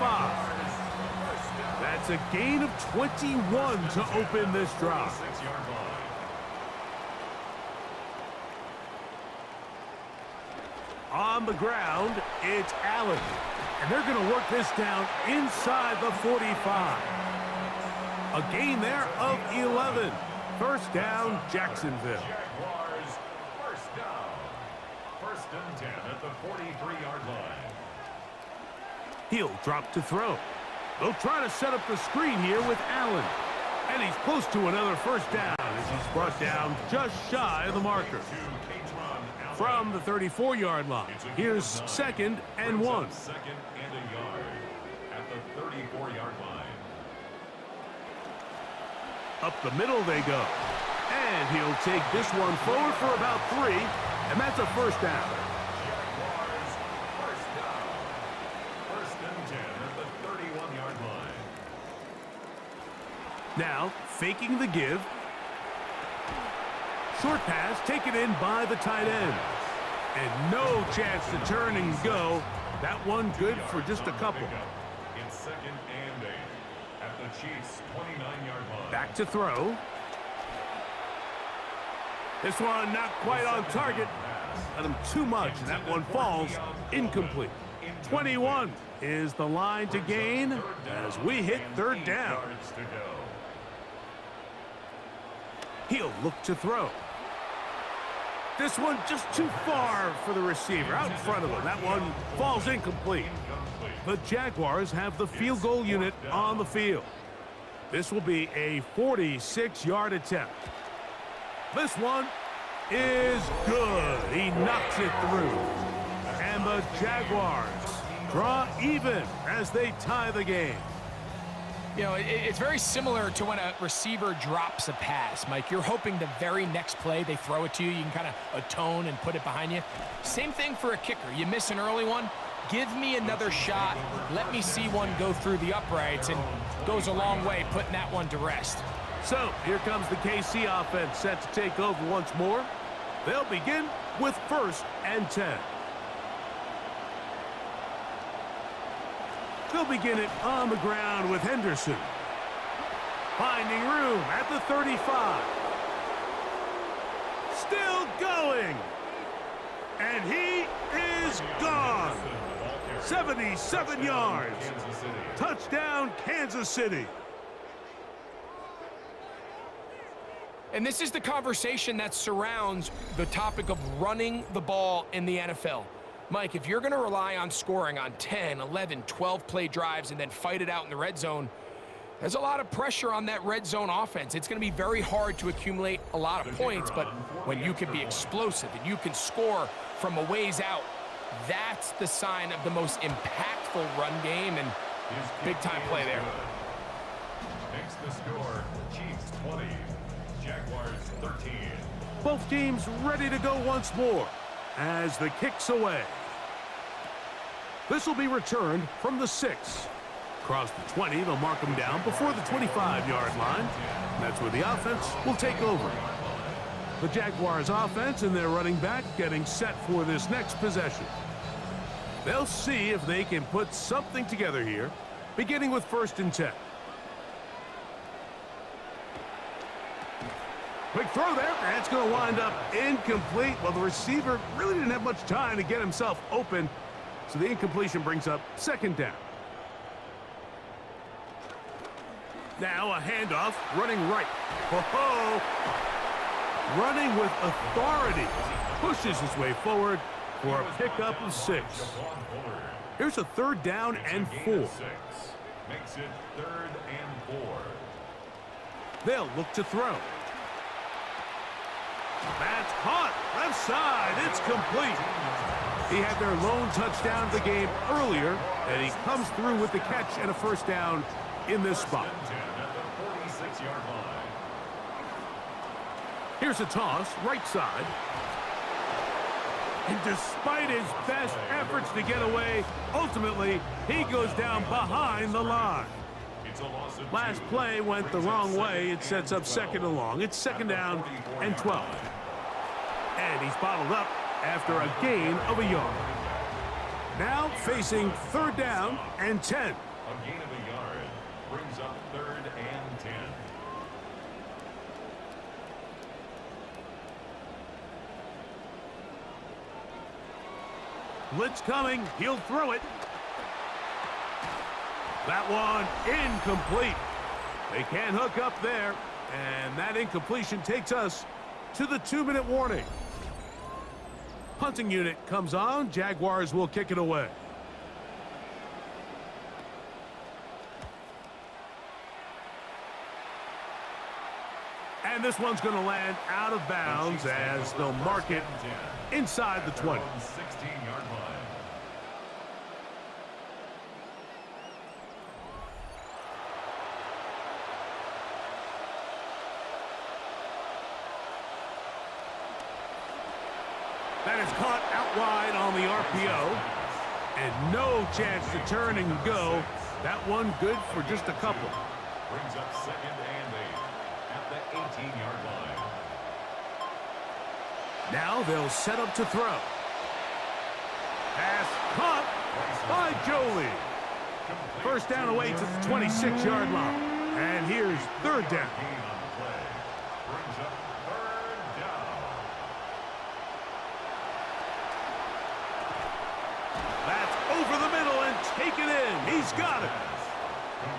Speaker 6: That's a gain of 21 to open this drive. On the ground, it's Allen. And they're going to work this down inside the 45. A gain there of 11. First down, Jacksonville.
Speaker 4: Jaguars, first down. First and 10 at the 43-yard line.
Speaker 6: He'll drop to throw. They'll try to set up the screen here with Allen. And he's close to another first down as he's brought down just shy of the marker. From the 34-yard line, here's 2nd and 1.
Speaker 4: Second and a yard at the 34-yard line.
Speaker 6: Up the middle they go. And he'll take this one forward for about 3, and that's a first down.
Speaker 4: Jaguars, first down. First and 10 at the 31-yard line.
Speaker 6: Now, faking the give. Short pass taken in by the tight end. And no chance to turn and go. That one good for just a couple.
Speaker 4: It's 2nd and 8 at the Chiefs' 29-yard line.
Speaker 6: Back to throw. This one not quite on target. Let him too much, and that one falls incomplete. 21 is the line to gain as we hit third down. He'll look to throw. This one just too far for the receiver, out in front of him. That one falls incomplete. The Jaguars have the field goal unit on the field. This will be a 46-yard attempt. This one is good. He knocks it through. And the Jaguars draw even as they tie the game.
Speaker 5: You know, it's very similar to when a receiver drops a pass, Mike. You're hoping the very next play they throw it to you, you can kind of atone and put it behind you. Same thing for a kicker. You miss an early one, give me another shot. Let me see one go through the uprights, and goes a long way putting that one to rest.
Speaker 6: So here comes the KC offense set to take over once more. They'll begin with 1st and 10. They'll begin it on the ground with Henderson. Finding room at the 35. Still going. And he is gone. 77 yards. Touchdown, Kansas City.
Speaker 5: And this is the conversation that surrounds the topic of running the ball in the NFL. Mike, if you're going to rely on scoring on 10, 11, 12 play drives and then fight it out in the red zone, there's a lot of pressure on that red zone offense. It's going to be very hard to accumulate a lot of points, but when you can be explosive and you can score from a ways out, that's the sign of the most impactful run game, and big-time play there.
Speaker 4: Makes the score Chiefs 20, Jaguars 13.
Speaker 6: Both teams ready to go once more as the kick's away. This will be returned from the 6. Across the 20, they'll mark them down before the 25-yard line. That's where the offense will take over. The Jaguars offense and their running back getting set for this next possession. They'll see if they can put something together here, beginning with 1st and 10. Quick throw there. That's going to wind up incomplete. Well, the receiver really didn't have much time to get himself open, so the incompletion brings up second down. Now a handoff, running right. Ho-ho! Running with authority. Pushes his way forward for a pickup of 6. Here's a 3rd down and 4.
Speaker 4: Makes it 3rd and 4.
Speaker 6: They'll look to throw. That's caught. Left side. It's complete. He had their lone touchdown of the game earlier, and he comes through with the catch and a 1st down in this spot. Here's a toss, right side. And despite his best efforts to get away, ultimately, he goes down behind the line. Last play went the wrong way. It sets up 2nd and long. It's 2nd down and 12. And he's bottled up after a gain of a yard. Now facing 3rd down and 10.
Speaker 4: A gain of a yard brings up 3rd and 10.
Speaker 6: Blitz coming. He'll throw it. That one incomplete. They can't hook up there. And that incompletion takes us to the 2-minute warning. Punting unit comes on. Jaguars will kick it away. And this one's going to land out of bounds as they'll mark it inside the 20.
Speaker 4: 16-yard line.
Speaker 6: That is caught out wide on the RPO. And no chance to turn and go. That one good for just a couple.
Speaker 4: Brings up 2nd and 8 at the 18-yard line.
Speaker 6: Now they'll set up to throw. Pass caught by Jolie. 1st down away to the 26-yard line. And here's 3rd down.
Speaker 4: Gain on the play. Brings up 3rd down.
Speaker 6: That's over the middle and taken in. He's got it.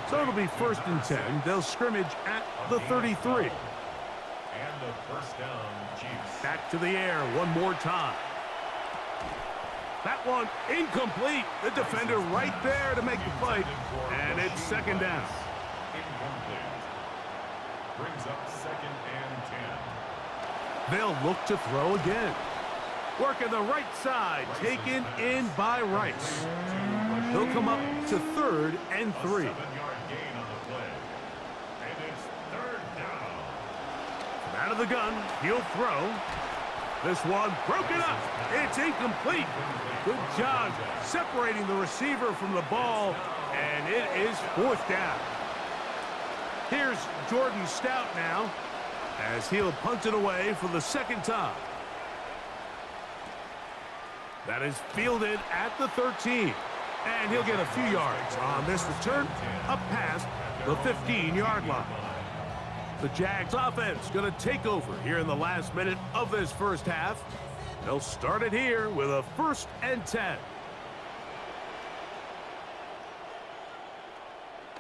Speaker 6: So it'll be 1st and 10. They'll scrimmage at the 33.
Speaker 4: And the 1st down, Chiefs.
Speaker 6: Back to the air one more time. That one incomplete. The defender right there to make the play. And it's 2nd down.
Speaker 4: Incomplete. Brings up 2nd and 10.
Speaker 6: They'll look to throw again. Working the right side. Taken in by Rice. He'll come up to 3rd and 3.
Speaker 4: 7-yard gain on the play. And it's 3rd down.
Speaker 6: From out of the gun, he'll throw. This one broken up. It's incomplete. Good job separating the receiver from the ball, and it is 4th down. Here's Jordan Stout now as he'll punt it away for the 2nd time. That is fielded at the 13. And he'll get a few yards on this return up past the 15-yard line. The Jags offense going to take over here in the last minute of this 1st half. They'll start it here with a 1st and 10.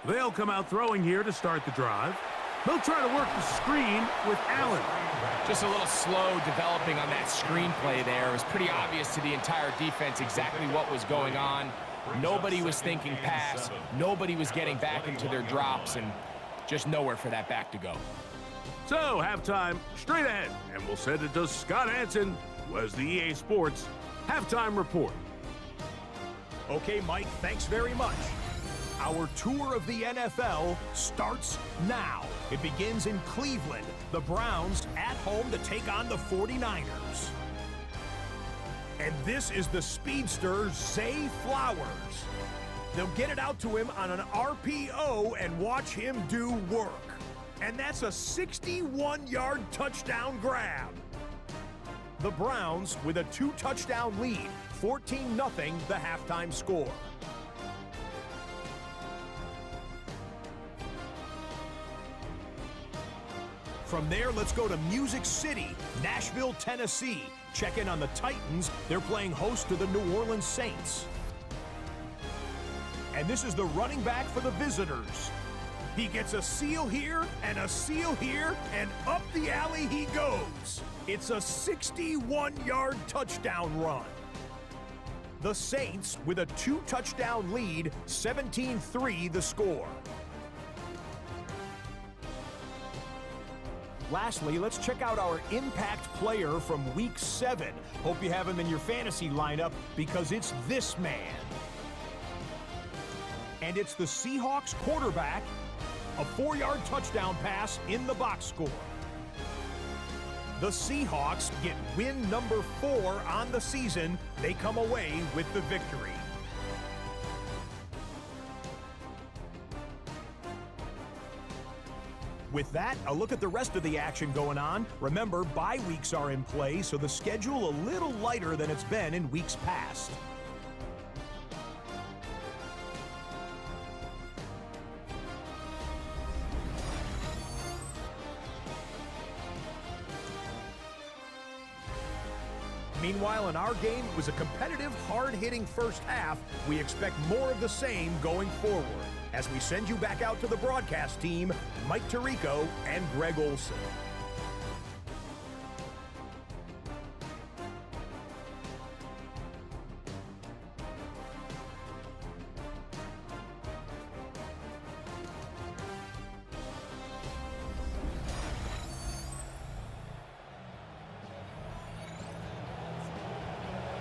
Speaker 6: They'll come out throwing here to start the drive. They'll try to work the screen with Allen.
Speaker 5: Just a little slow developing on that screen play there. It was pretty obvious to the entire defense exactly what was going on. Nobody was thinking pass. Nobody was getting back into their drops, and just nowhere for that back to go.
Speaker 6: So, halftime straight ahead, and we'll send it to Scott Hansen, who has the EA Sports halftime report.
Speaker 1: Okay, Mike, thanks very much. Our tour of the NFL starts now. It begins in Cleveland. The Browns at home to take on the 49ers. And this is the speedster, Zay Flowers. They'll get it out to him on an RPO and watch him do work. And that's a 61-yard touchdown grab. The Browns with a 2-touchdown lead, 14-0 the halftime score. From there, let's go to Music City, Nashville, Tennessee. Check in on the Titans. They're playing host to the New Orleans Saints. And this is the running back for the visitors. He gets a seal here, and up the alley he goes. It's a 61-yard touchdown run. The Saints with a 2-touchdown lead, 17-3 the score. Lastly, let's check out our impact player from Week 7. Hope you have him in your fantasy lineup because it's this man. And it's the Seahawks quarterback, a 4-yard touchdown pass in the box score. The Seahawks get win number 4 on the season. They come away with the victory. With that, a look at the rest of the action going on. Remember, bye weeks are in play, so the schedule a little lighter than it's been in weeks past. Meanwhile, in our game, it was a competitive, hard-hitting first half. We expect more of the same going forward. As we send you back out to the broadcast team, Mike Tirico and Greg Olson.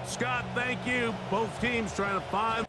Speaker 6: Scott, thank you. Both teams trying to find